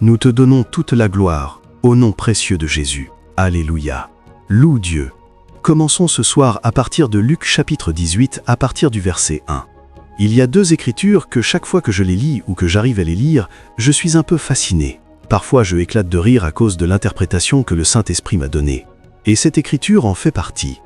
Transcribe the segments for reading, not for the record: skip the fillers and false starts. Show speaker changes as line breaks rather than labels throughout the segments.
Nous te donnons toute la gloire, au nom précieux de Jésus. Alléluia. Loue Dieu. Commençons ce soir à partir de Luc chapitre 18, à partir du verset 1. Il y a deux écritures que chaque fois que je les lis ou que j'arrive à les lire, je suis un peu fasciné. Parfois je éclate de rire à cause de l'interprétation que le Saint-Esprit m'a donnée. Et cette écriture en fait partie.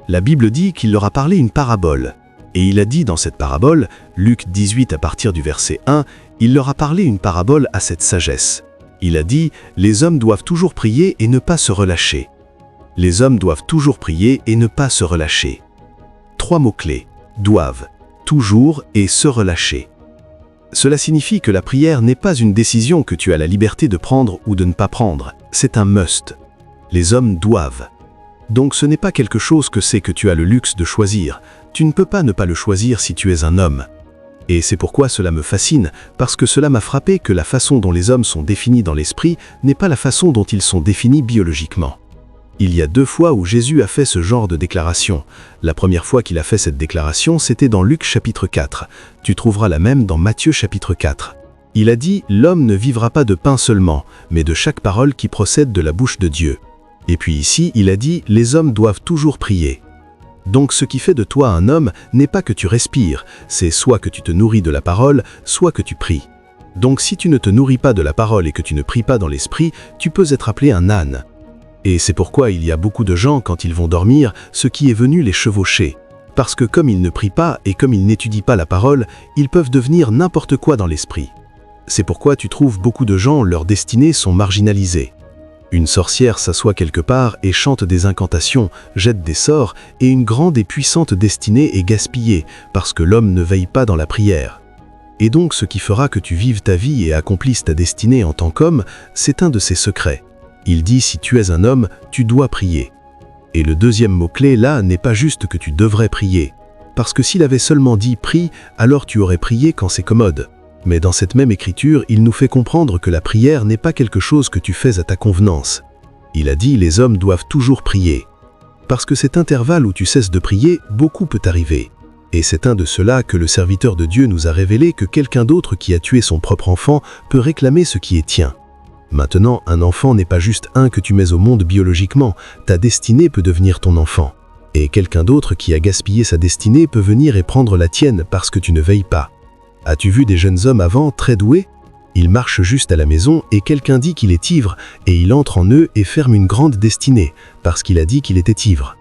La Bible dit qu'il leur a parlé une parabole. Et il a dit dans cette parabole, Luc 18 à partir du verset 1, il leur a parlé une parabole à cette sagesse. Il a dit, les hommes doivent toujours prier et ne pas se relâcher. Les hommes doivent toujours prier et ne pas se relâcher. 3 mots-clés, doivent, toujours et se relâcher. Cela signifie que la prière n'est pas une décision que tu as la liberté de prendre ou de ne pas prendre, c'est un must. Les hommes doivent. Donc ce n'est pas quelque chose que tu as le luxe de choisir. Tu ne peux pas ne pas le choisir si tu es un homme. Et c'est pourquoi cela me fascine, parce que cela m'a frappé que la façon dont les hommes sont définis dans l'esprit n'est pas la façon dont ils sont définis biologiquement. Il y a 2 fois où Jésus a fait ce genre de déclaration. La première fois qu'il a fait cette déclaration, c'était dans Luc chapitre 4. Tu trouveras la même dans Matthieu chapitre 4. Il a dit « L'homme ne vivra pas de pain seulement, mais de chaque parole qui procède de la bouche de Dieu. » Et puis ici, il a dit « Les hommes doivent toujours prier. » Donc ce qui fait de toi un homme n'est pas que tu respires, c'est soit que tu te nourris de la parole, soit que tu pries. Donc si tu ne te nourris pas de la parole et que tu ne pries pas dans l'esprit, tu peux être appelé un âne. Et c'est pourquoi il y a beaucoup de gens, quand ils vont dormir, ce qui est venu les chevaucher. Parce que comme ils ne prient pas et comme ils n'étudient pas la parole, ils peuvent devenir n'importe quoi dans l'esprit. C'est pourquoi tu trouves beaucoup de gens, leurs destinées sont marginalisées. Une sorcière s'assoit quelque part et chante des incantations, jette des sorts, et une grande et puissante destinée est gaspillée, parce que l'homme ne veille pas dans la prière. Et donc ce qui fera que tu vives ta vie et accomplisses ta destinée en tant qu'homme, c'est un de ses secrets. Il dit si tu es un homme, tu dois prier. Et le deuxième mot-clé là n'est pas juste que tu devrais prier. Parce que s'il avait seulement dit « prie », alors tu aurais prié quand c'est commode. Mais dans cette même écriture, il nous fait comprendre que la prière n'est pas quelque chose que tu fais à ta convenance. Il a dit « les hommes doivent toujours prier ». Parce que cet intervalle où tu cesses de prier, beaucoup peut arriver. Et c'est un de ceux-là que le serviteur de Dieu nous a révélé que quelqu'un d'autre qui a tué son propre enfant peut réclamer ce qui est tien. Maintenant, un enfant n'est pas juste un que tu mets au monde biologiquement, ta destinée peut devenir ton enfant. Et quelqu'un d'autre qui a gaspillé sa destinée peut venir et prendre la tienne parce que tu ne veilles pas. As-tu vu des jeunes hommes avant, très doués? Ils marchent juste à la maison et quelqu'un dit qu'il est ivre et il entre en eux et ferme une grande destinée parce qu'il a dit qu'il était ivre.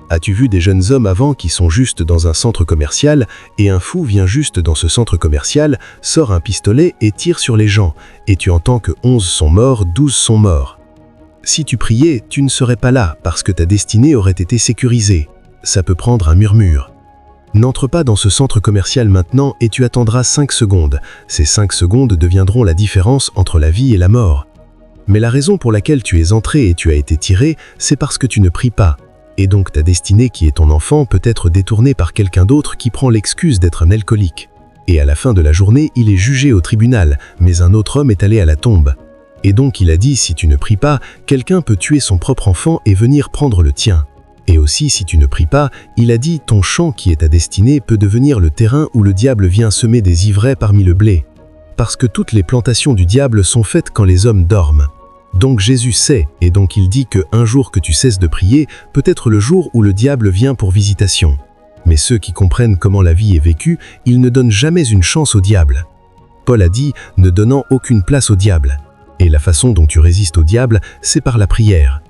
As-tu vu des jeunes hommes avant qui sont juste dans un centre commercial et un fou vient juste dans ce centre commercial, sort un pistolet et tire sur les gens et tu entends que 11 sont morts, 12 sont morts. Si tu priais, tu ne serais pas là parce que ta destinée aurait été sécurisée. Ça peut prendre un murmure. N'entre pas dans ce centre commercial maintenant et tu attendras 5 secondes. Ces 5 secondes deviendront la différence entre la vie et la mort. Mais la raison pour laquelle tu es entré et tu as été tiré, c'est parce que tu ne pries pas. Et donc ta destinée qui est ton enfant peut être détournée par quelqu'un d'autre qui prend l'excuse d'être un alcoolique. Et à la fin de la journée, il est jugé au tribunal, mais un autre homme est allé à la tombe. Et donc il a dit si tu ne pries pas, quelqu'un peut tuer son propre enfant et venir prendre le tien. Et aussi, si tu ne pries pas, il a dit « ton champ qui est ta destinée peut devenir le terrain où le diable vient semer des ivraies parmi le blé. » Parce que toutes les plantations du diable sont faites quand les hommes dorment. Donc Jésus sait, et donc il dit que un jour que tu cesses de prier, peut être le jour où le diable vient pour visitation. Mais ceux qui comprennent comment la vie est vécue, ils ne donnent jamais une chance au diable. Paul a dit « ne donnant aucune place au diable ». Et la façon dont tu résistes au diable, c'est par la prière.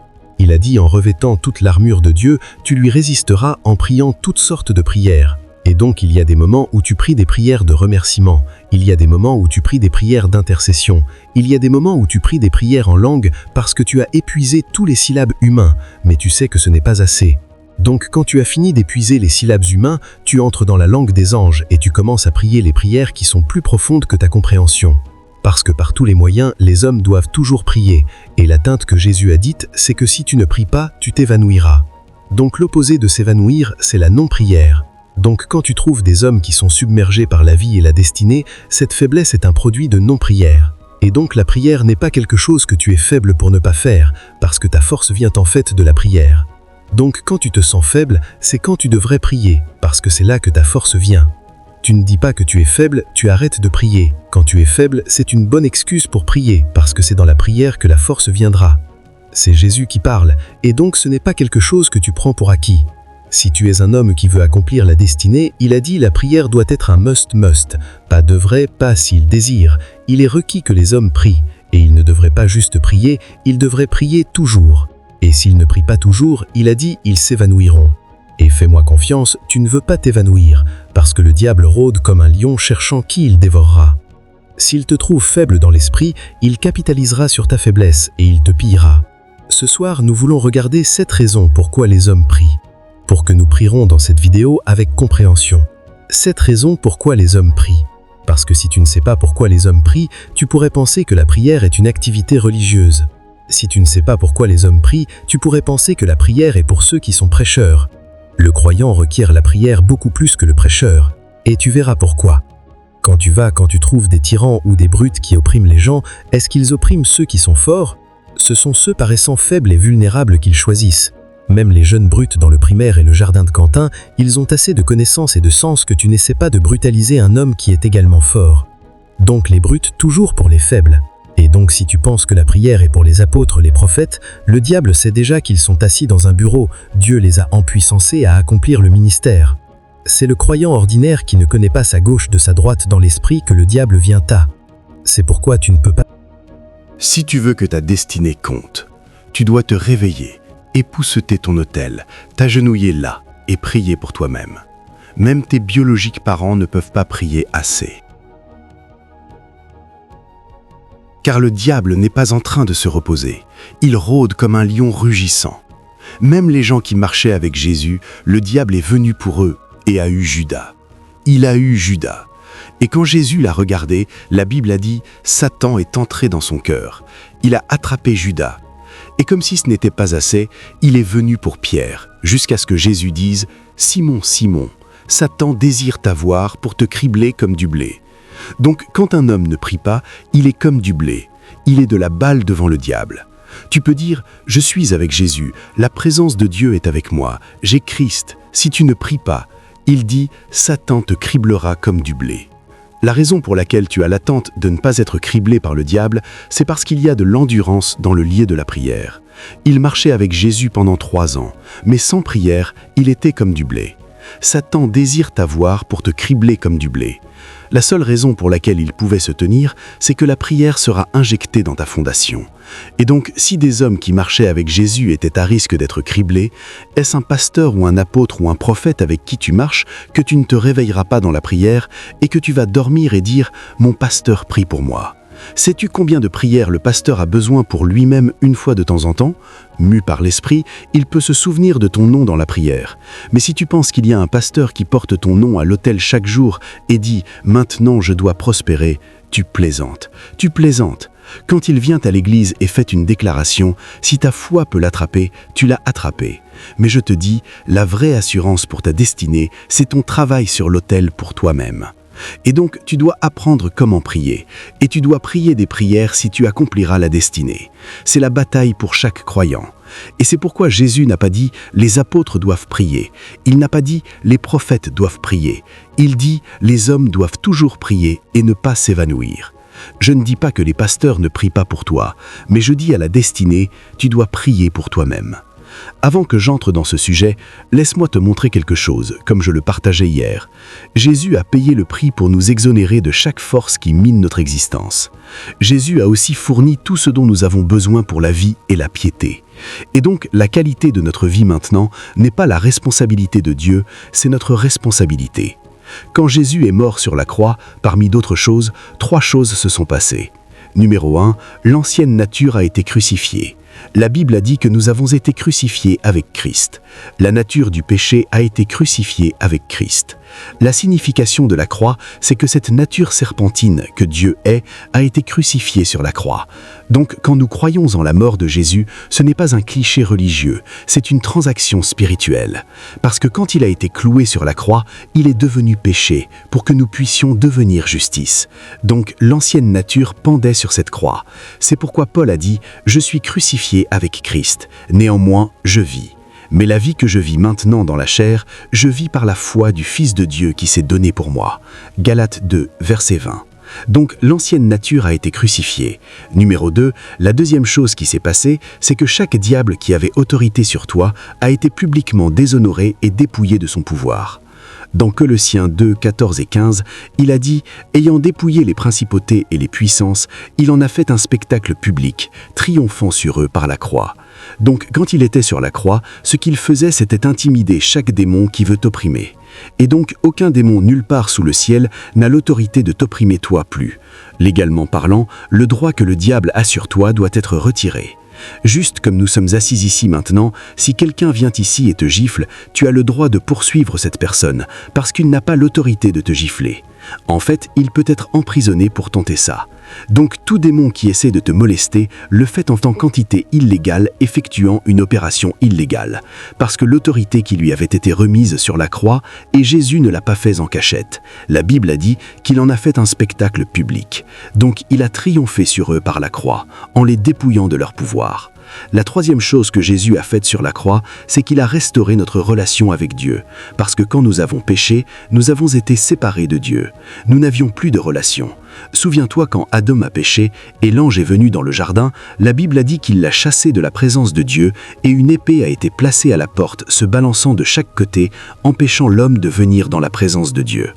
Il a dit en revêtant toute l'armure de Dieu, tu lui résisteras en priant toutes sortes de prières. Et donc il y a des moments où tu pries des prières de remerciement, il y a des moments où tu pries des prières d'intercession, il y a des moments où tu pries des prières en langue parce que tu as épuisé tous les syllabes humains, mais tu sais que ce n'est pas assez. Donc quand tu as fini d'épuiser les syllabes humains, tu entres dans la langue des anges et tu commences à prier les prières qui sont plus profondes que ta compréhension. Parce que par tous les moyens, les hommes doivent toujours prier, et l'atteinte que Jésus a dite, c'est que si tu ne pries pas, tu t'évanouiras. Donc l'opposé de s'évanouir, c'est la non-prière. Donc quand tu trouves des hommes qui sont submergés par la vie et la destinée, cette faiblesse est un produit de non-prière. Et donc la prière n'est pas quelque chose que tu es faible pour ne pas faire, parce que ta force vient en fait de la prière. Donc quand tu te sens faible, c'est quand tu devrais prier, parce que c'est là que ta force vient.
Tu ne dis pas que tu es faible, tu arrêtes de prier. Quand tu es faible, c'est une bonne excuse pour prier, parce que c'est dans la prière que la force viendra. C'est Jésus qui parle, et donc ce n'est pas quelque chose que tu prends pour acquis. Si tu es un homme qui veut accomplir la destinée, il a dit la prière doit être un must, pas devrait, pas s'il désire. Il est requis que les hommes prient, et ils ne devraient pas juste prier, ils devraient prier toujours. Et s'ils ne prient pas toujours, il a dit ils s'évanouiront. Et fais-moi confiance, tu ne veux pas t'évanouir, parce que le diable rôde comme un lion cherchant qui il dévorera. S'il te trouve faible dans l'esprit, il capitalisera sur ta faiblesse et il te pillera. Ce soir, nous voulons regarder 7 raisons pourquoi les hommes prient. Pour que nous prierons dans cette vidéo avec compréhension. 7 raisons pourquoi les hommes prient. Parce que si tu ne sais pas pourquoi les hommes prient, tu pourrais penser que la prière est une activité religieuse. Si tu ne sais pas pourquoi les hommes prient, tu pourrais penser que la prière est pour ceux qui sont prêcheurs. Le croyant requiert la prière beaucoup plus que le prêcheur. Et tu verras pourquoi. Quand tu trouves des tyrans ou des brutes qui oppriment les gens, est-ce qu'ils oppriment ceux qui sont forts? Ce sont ceux paraissant faibles et vulnérables qu'ils choisissent. Même les jeunes brutes dans le primaire et le jardin de Quentin, ils ont assez de connaissances et de sens que tu n'essaies pas de brutaliser un homme qui est également fort. Donc les brutes toujours pour les faibles. Et donc si tu penses que la prière est pour les apôtres, les prophètes, le diable sait déjà qu'ils sont assis dans un bureau, Dieu les a empuissancés à accomplir le ministère. C'est le croyant ordinaire qui ne connaît pas sa gauche de sa droite dans l'esprit que le diable vient à. C'est pourquoi tu ne peux pas.
Si tu veux que ta destinée compte, tu dois te réveiller, épousseter ton autel, t'agenouiller là et prier pour toi-même. Même tes biologiques parents ne peuvent pas prier assez. Car le diable n'est pas en train de se reposer. Il rôde comme un lion rugissant. Même les gens qui marchaient avec Jésus, le diable est venu pour eux et a eu Judas. Il a eu Judas. Et quand Jésus l'a regardé, la Bible a dit « Satan est entré dans son cœur ». Il a attrapé Judas. Et comme si ce n'était pas assez, il est venu pour Pierre, jusqu'à ce que Jésus dise « Simon, Simon, Satan désire t'avoir pour te cribler comme du blé ». Donc quand un homme ne prie pas, il est comme du blé. Il est de la balle devant le diable. Tu peux dire « Je suis avec Jésus, la présence de Dieu est avec moi, j'ai Christ. Si tu ne pries pas, il dit « Satan te criblera comme du blé ». La raison pour laquelle tu as l'attente de ne pas être criblé par le diable, c'est parce qu'il y a de l'endurance dans le lieu de la prière. Il marchait avec Jésus pendant 3 ans, mais sans prière, il était comme du blé. Satan désire t'avoir pour te cribler comme du blé. La seule raison pour laquelle il pouvait se tenir, c'est que la prière sera injectée dans ta fondation. Et donc, si des hommes qui marchaient avec Jésus étaient à risque d'être criblés, est-ce un pasteur ou un apôtre ou un prophète avec qui tu marches que tu ne te réveilleras pas dans la prière et que tu vas dormir et dire « Mon pasteur prie pour moi ». Sais-tu combien de prières le pasteur a besoin pour lui-même une fois de temps en temps? Mu par l'esprit, il peut se souvenir de ton nom dans la prière. Mais si tu penses qu'il y a un pasteur qui porte ton nom à l'autel chaque jour et dit « Maintenant je dois prospérer », tu plaisantes. Tu plaisantes. Quand il vient à l'église et fait une déclaration, si ta foi peut l'attraper, tu l'as attrapé. Mais je te dis, la vraie assurance pour ta destinée, c'est ton travail sur l'autel pour toi-même. Et donc, tu dois apprendre comment prier. Et tu dois prier des prières si tu accompliras la destinée. C'est la bataille pour chaque croyant. Et c'est pourquoi Jésus n'a pas dit « les apôtres doivent prier ». Il n'a pas dit « les prophètes doivent prier ». Il dit « les hommes doivent toujours prier et ne pas s'évanouir ». Je ne dis pas que les pasteurs ne prient pas pour toi, mais je dis à la destinée, tu dois prier pour toi-même. Avant que j'entre dans ce sujet, laisse-moi te montrer quelque chose, comme je le partageais hier. Jésus a payé le prix pour nous exonérer de chaque force qui mine notre existence. Jésus a aussi fourni tout ce dont nous avons besoin pour la vie et la piété. Et donc, la qualité de notre vie maintenant n'est pas la responsabilité de Dieu, c'est notre responsabilité. Quand Jésus est mort sur la croix, parmi d'autres choses, 3 choses se sont passées. Numéro 1, l'ancienne nature a été crucifiée. La Bible a dit que nous avons été crucifiés avec Christ. La nature du péché a été crucifiée avec Christ. La signification de la croix, c'est que cette nature serpentine que Dieu est, a été crucifiée sur la croix. Donc, quand nous croyons en la mort de Jésus, ce n'est pas un cliché religieux, c'est une transaction spirituelle. Parce que quand il a été cloué sur la croix, il est devenu péché, pour que nous puissions devenir justice. Donc, l'ancienne nature pendait sur cette croix. C'est pourquoi Paul a dit « Je suis crucifié avec Christ, néanmoins je vis ». Mais la vie que je vis maintenant dans la chair, je vis par la foi du Fils de Dieu qui s'est donné pour moi. Galates 2, verset 20. Donc l'ancienne nature a été crucifiée. Numéro 2, la deuxième chose qui s'est passée, c'est que chaque diable qui avait autorité sur toi a été publiquement déshonoré et dépouillé de son pouvoir. Dans Colossiens 2, 14 et 15, il a dit « Ayant dépouillé les principautés et les puissances, il en a fait un spectacle public, triomphant sur eux par la croix. » Donc quand il était sur la croix, ce qu'il faisait c'était intimider chaque démon qui veut t'opprimer. Et donc aucun démon nulle part sous le ciel n'a l'autorité de t'opprimer toi plus. Légalement parlant, le droit que le diable a sur toi doit être retiré. Juste comme nous sommes assis ici maintenant, si quelqu'un vient ici et te gifle, tu as le droit de poursuivre cette personne, parce qu'il n'a pas l'autorité de te gifler. En fait, il peut être emprisonné pour tenter ça. Donc tout démon qui essaie de te molester le fait en tant qu'entité illégale effectuant une opération illégale, parce que l'autorité qui lui avait été remise sur la croix, et Jésus ne l'a pas fait en cachette. La Bible a dit qu'il en a fait un spectacle public. Donc il a triomphé sur eux par la croix, en les dépouillant de leur pouvoir. La troisième chose que Jésus a faite sur la croix, c'est qu'il a restauré notre relation avec Dieu. Parce que quand nous avons péché, nous avons été séparés de Dieu. Nous n'avions plus de relation. Souviens-toi quand Adam a péché et l'ange est venu dans le jardin, la Bible a dit qu'il l'a chassé de la présence de Dieu et une épée a été placée à la porte se balançant de chaque côté, empêchant l'homme de venir dans la présence de Dieu.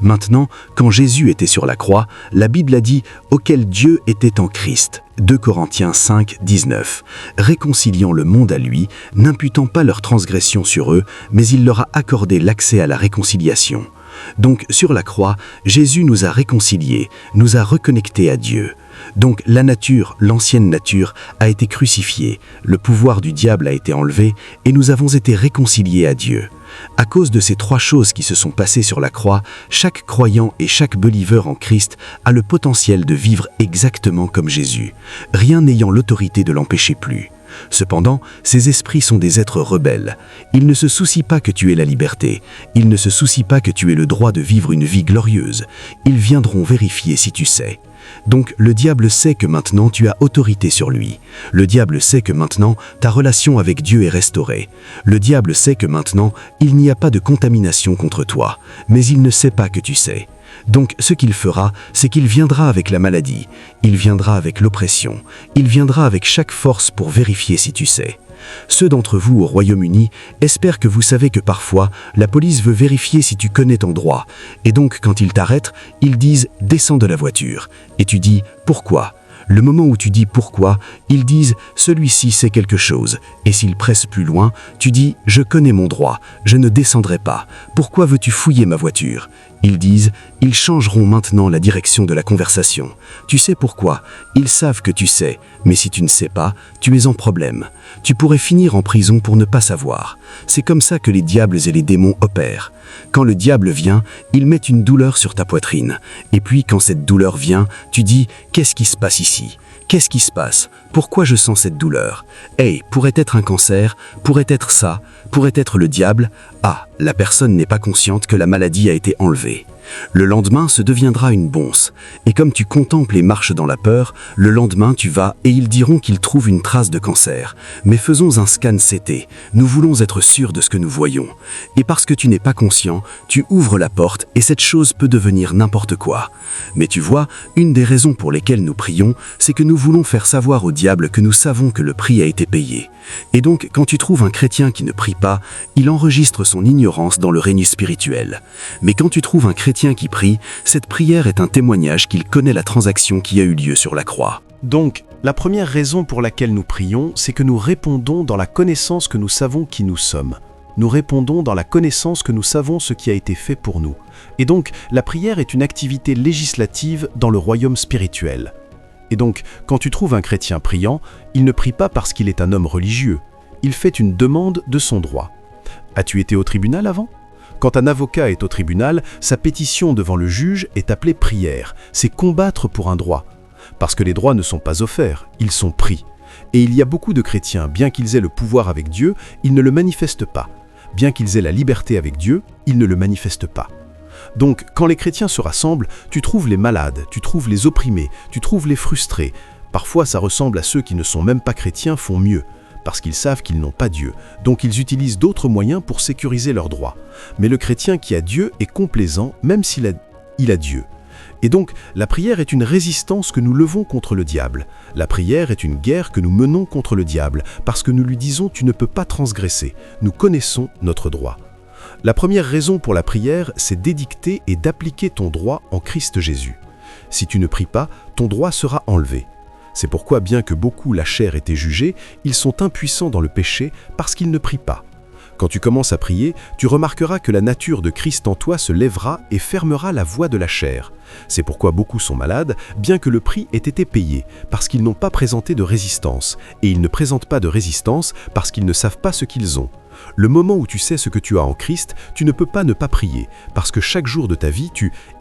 Maintenant, quand Jésus était sur la croix, la Bible a dit « auquel Dieu était en Christ ». 2 Corinthiens 5, 19, réconciliant le monde à lui, n'imputant pas leurs transgressions sur eux, mais il leur a accordé l'accès à la réconciliation. Donc sur la croix, Jésus nous a réconciliés, nous a reconnectés à Dieu. Donc la nature, l'ancienne nature, a été crucifiée, le pouvoir du diable a été enlevé et nous avons été réconciliés à Dieu. À cause de ces trois choses qui se sont passées sur la croix, chaque croyant et chaque believer en Christ a le potentiel de vivre exactement comme Jésus, rien n'ayant l'autorité de l'empêcher plus. Cependant, ces esprits sont des êtres rebelles. Ils ne se soucient pas que tu aies la liberté. Ils ne se soucient pas que tu aies le droit de vivre une vie glorieuse. Ils viendront vérifier si tu sais. Donc le diable sait que maintenant tu as autorité sur lui. Le diable sait que maintenant ta relation avec Dieu est restaurée. Le diable sait que maintenant il n'y a pas de contamination contre toi, mais il ne sait pas que tu sais. Donc ce qu'il fera, c'est qu'il viendra avec la maladie, il viendra avec l'oppression, il viendra avec chaque force pour vérifier si tu sais. Ceux d'entre vous au Royaume-Uni espèrent que vous savez que parfois, la police veut vérifier si tu connais ton droit. Et donc, quand ils t'arrêtent, ils disent « descends de la voiture ». Et tu dis « pourquoi ?» Le moment où tu dis « pourquoi », ils disent « celui-ci sait quelque chose ». Et s'ils pressent plus loin, tu dis « je connais mon droit, je ne descendrai pas. Pourquoi veux-tu fouiller ma voiture ?» Ils disent « ils changeront maintenant la direction de la conversation. Tu sais pourquoi? Ils savent que tu sais, mais si tu ne sais pas, tu es en problème. Tu pourrais finir en prison pour ne pas savoir. C'est comme ça que les diables et les démons opèrent. Quand le diable vient, il met une douleur sur ta poitrine. Et puis quand cette douleur vient, tu dis « qu'est-ce qui se passe ici ? Qu'est-ce qui se passe? Pourquoi je sens cette douleur? Hey, pourrait être un cancer, pourrait être ça, pourrait être le diable. Ah, la personne n'est pas consciente que la maladie a été enlevée. Le lendemain, ce deviendra une bonce. Et comme tu contemples et marches dans la peur, le lendemain tu vas et ils diront qu'ils trouvent une trace de cancer. Mais faisons un scan CT. Nous voulons être sûrs de ce que nous voyons. Et parce que tu n'es pas conscient, tu ouvres la porte et cette chose peut devenir n'importe quoi. Mais tu vois, une des raisons pour lesquelles nous prions, c'est que nous voulons faire savoir au diable que nous savons que le prix a été payé. Et donc, quand tu trouves un chrétien qui ne prie pas, il enregistre son ignorance dans le règne spirituel. Mais quand tu trouves un chrétien qui prie, cette prière est un témoignage qu'il connaît la transaction qui a eu lieu sur la croix.
Donc, la première raison pour laquelle nous prions, c'est que nous répondons dans la connaissance que nous savons qui nous sommes. Nous répondons dans la connaissance que nous savons ce qui a été fait pour nous. Et donc, la prière est une activité législative dans le royaume spirituel. Et donc, quand tu trouves un chrétien priant, il ne prie pas parce qu'il est un homme religieux. Il fait une demande de son droit. As-tu été au tribunal avant ? Quand un avocat est au tribunal, sa pétition devant le juge est appelée prière. C'est combattre pour un droit. Parce que les droits ne sont pas offerts, ils sont pris. Et il y a beaucoup de chrétiens, bien qu'ils aient le pouvoir avec Dieu, ils ne le manifestent pas. Bien qu'ils aient la liberté avec Dieu, ils ne le manifestent pas. Donc, quand les chrétiens se rassemblent, tu trouves les malades, tu trouves les opprimés, tu trouves les frustrés. Parfois, ça ressemble à ceux qui ne sont même pas chrétiens font mieux. parce qu'ils savent qu'ils n'ont pas Dieu, donc ils utilisent d'autres moyens pour sécuriser leurs droits. Mais le chrétien qui a Dieu est complaisant, même s'il a Dieu. Et donc, la prière est une résistance que nous levons contre le diable. La prière est une guerre que nous menons contre le diable, parce que nous lui disons « tu ne peux pas transgresser ». Nous connaissons notre droit. La première raison pour la prière, c'est d'édicter et d'appliquer ton droit en Christ Jésus. Si tu ne pries pas, ton droit sera enlevé. C'est pourquoi, bien que beaucoup la chair ait été jugée, ils sont impuissants dans le péché parce qu'ils ne prient pas. Quand tu commences à prier, tu remarqueras que la nature de Christ en toi se lèvera et fermera la voie de la chair. C'est pourquoi beaucoup sont malades, bien que le prix ait été payé, parce qu'ils n'ont pas présenté de résistance. Et ils ne présentent pas de résistance parce qu'ils ne savent pas ce qu'ils ont. Le moment où tu sais ce que tu as en Christ, tu ne peux pas ne pas prier, parce que chaque jour de ta vie,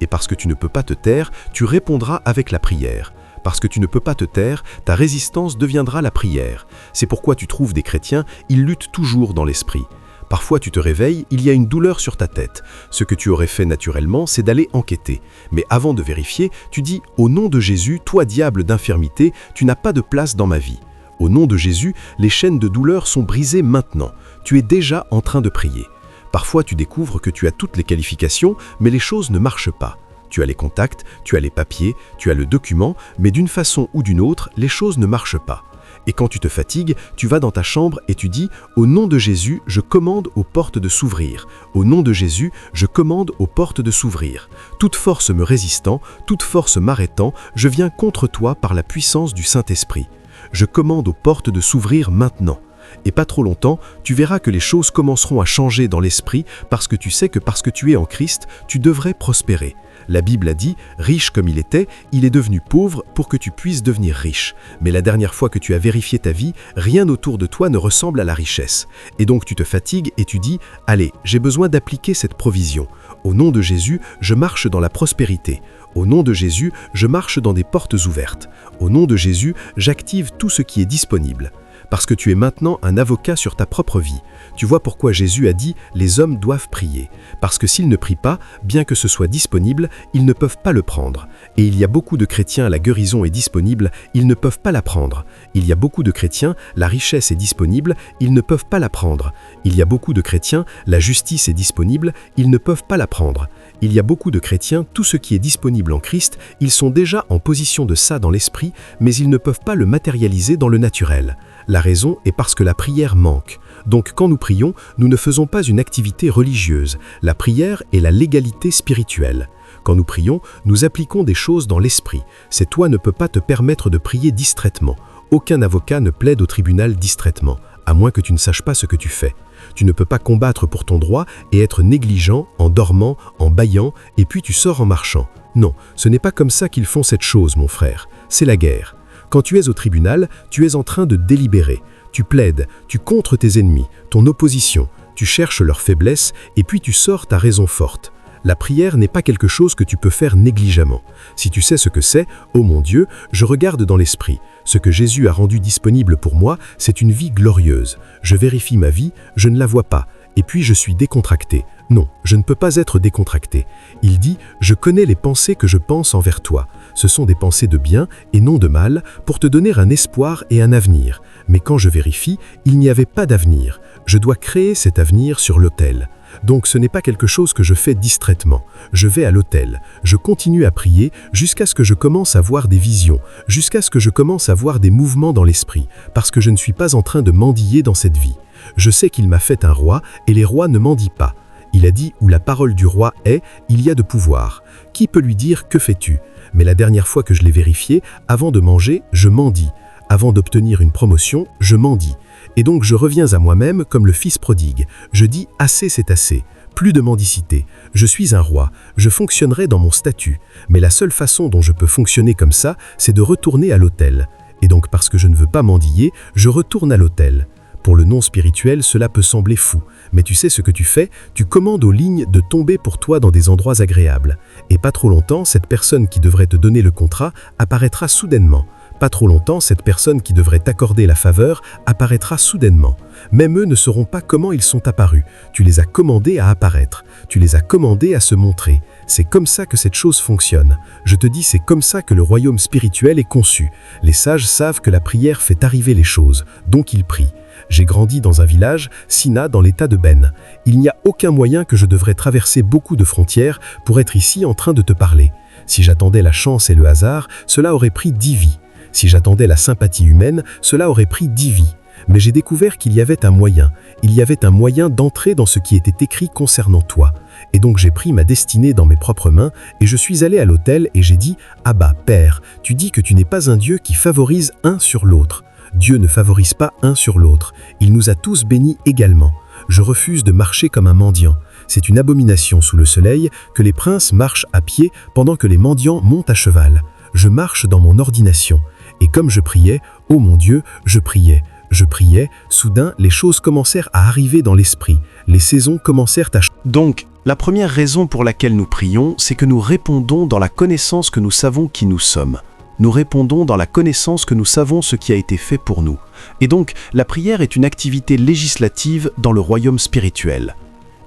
et parce que tu ne peux pas te taire, tu répondras avec la prière. Parce que tu ne peux pas te taire, ta résistance deviendra la prière. C'est pourquoi tu trouves des chrétiens, ils luttent toujours dans l'esprit. Parfois tu te réveilles, il y a une douleur sur ta tête. Ce que tu aurais fait naturellement, c'est d'aller enquêter. Mais avant de vérifier, tu dis « Au nom de Jésus, toi diable d'infirmité, tu n'as pas de place dans ma vie. » Au nom de Jésus, les chaînes de douleur sont brisées maintenant. Tu es déjà en train de prier. Parfois tu découvres que tu as toutes les qualifications, mais les choses ne marchent pas. Tu as les contacts, tu as les papiers, tu as le document, mais d'une façon ou d'une autre, les choses ne marchent pas. Et quand tu te fatigues, tu vas dans ta chambre et tu dis « Au nom de Jésus, je commande aux portes de s'ouvrir. Au nom de Jésus, je commande aux portes de s'ouvrir. Toute force me résistant, toute force m'arrêtant, je viens contre toi par la puissance du Saint-Esprit. Je commande aux portes de s'ouvrir maintenant. » Et pas trop longtemps, tu verras que les choses commenceront à changer dans l'esprit parce que tu sais que parce que tu es en Christ, tu devrais prospérer. La Bible a dit, riche comme il est devenu pauvre pour que tu puisses devenir riche. Mais la dernière fois que tu as vérifié ta vie, rien autour de toi ne ressemble à la richesse. Et donc tu te fatigues et tu dis, allez, j'ai besoin d'appliquer cette provision. Au nom de Jésus, je marche dans la prospérité. Au nom de Jésus, je marche dans des portes ouvertes. Au nom de Jésus, j'active tout ce qui est disponible. Parce que tu es maintenant un avocat sur ta propre vie. Tu vois pourquoi Jésus a dit « les hommes doivent prier ». Parce que s'ils ne prient pas, bien que ce soit disponible, ils ne peuvent pas le prendre. Et il y a beaucoup de chrétiens, la guérison est disponible, ils ne peuvent pas la prendre. Il y a beaucoup de chrétiens, la richesse est disponible, ils ne peuvent pas la prendre. Il y a beaucoup de chrétiens, la justice est disponible, ils ne peuvent pas la prendre. Il y a beaucoup de chrétiens, tout ce qui est disponible en Christ, ils sont déjà en position de ça dans l'esprit, mais ils ne peuvent pas le matérialiser dans le naturel. La raison est parce que la prière manque. Donc quand nous prions, nous ne faisons pas une activité religieuse. La prière est la légalité spirituelle. Quand nous prions, nous appliquons des choses dans l'esprit. C'est toi ne peux pas te permettre de prier distraitement. Aucun avocat ne plaide au tribunal distraitement, à moins que tu ne saches pas ce que tu fais. Tu ne peux pas combattre pour ton droit et être négligent en dormant, en bâillant, et puis tu sors en marchant. Non, ce n'est pas comme ça qu'ils font cette chose, mon frère. C'est la guerre. Quand tu es au tribunal, tu es en train de délibérer. Tu plaides, tu contres tes ennemis, ton opposition, tu cherches leurs faiblesses et puis tu sors ta raison forte. La prière n'est pas quelque chose que tu peux faire négligemment. Si tu sais ce que c'est, ô mon Dieu, je regarde dans l'esprit. Ce que Jésus a rendu disponible pour moi, c'est une vie glorieuse. Je vérifie ma vie, je ne la vois pas. Et puis je suis décontracté. Non, je ne peux pas être décontracté. Il dit « Je connais les pensées que je pense envers toi. Ce sont des pensées de bien et non de mal, pour te donner un espoir et un avenir. Mais quand je vérifie, il n'y avait pas d'avenir. Je dois créer cet avenir sur l'autel. Donc ce n'est pas quelque chose que je fais distraitement. Je vais à l'autel. Je continue à prier jusqu'à ce que je commence à voir des visions, jusqu'à ce que je commence à voir des mouvements dans l'esprit, parce que je ne suis pas en train de mendier dans cette vie. Je sais qu'il m'a fait un roi et les rois ne mendient pas. Il a dit où la parole du roi est, il y a de pouvoir. Qui peut lui dire que fais-tu? Mais la dernière fois que je l'ai vérifié, avant de manger, je mendie. Avant d'obtenir une promotion, je mendie. Et donc je reviens à moi-même comme le fils prodigue. Je dis assez c'est assez. Plus de mendicité. Je suis un roi. Je fonctionnerai dans mon statut. Mais la seule façon dont je peux fonctionner comme ça, c'est de retourner à l'autel. Et donc parce que je ne veux pas mendier, je retourne à l'autel. Pour le non spirituel, cela peut sembler fou. Mais tu sais ce que tu fais? Tu commandes aux lignes de tomber pour toi dans des endroits agréables. Et pas trop longtemps, cette personne qui devrait te donner le contrat apparaîtra soudainement. Pas trop longtemps, cette personne qui devrait t'accorder la faveur apparaîtra soudainement. Même eux ne sauront pas comment ils sont apparus. Tu les as commandés à apparaître. Tu les as commandés à se montrer. C'est comme ça que cette chose fonctionne. Je te dis, c'est comme ça que le royaume spirituel est conçu. Les sages savent que la prière fait arriver les choses, donc ils prient.
J'ai grandi dans un village, Sina, dans l'état de Ben. Il n'y a aucun moyen que je devrais traverser beaucoup de frontières pour être ici en train de te parler. Si j'attendais la chance et le hasard, cela aurait pris 10 vies. Si j'attendais la sympathie humaine, cela aurait pris 10 vies. Mais j'ai découvert qu'il y avait un moyen. Il y avait un moyen d'entrer dans ce qui était écrit concernant toi. Et donc j'ai pris ma destinée dans mes propres mains et je suis allé à l'autel et j'ai dit « Abba, Père, tu dis que tu n'es pas un Dieu qui favorise un sur l'autre. Dieu ne favorise pas un sur l'autre. Il nous a tous bénis également. Je refuse de marcher comme un mendiant. C'est une abomination sous le soleil que les princes marchent à pied pendant que les mendiants montent à cheval. Je marche dans mon ordination. Et comme je priais, ô mon Dieu, je priais. Je priais, soudain les choses commencèrent à arriver dans l'esprit. Les saisons commencèrent à changer.
Donc, la première raison pour laquelle nous prions, c'est que nous répondons dans la connaissance que nous savons qui nous sommes. Nous répondons dans la connaissance que nous savons ce qui a été fait pour nous. Et donc, la prière est une activité législative dans le royaume spirituel.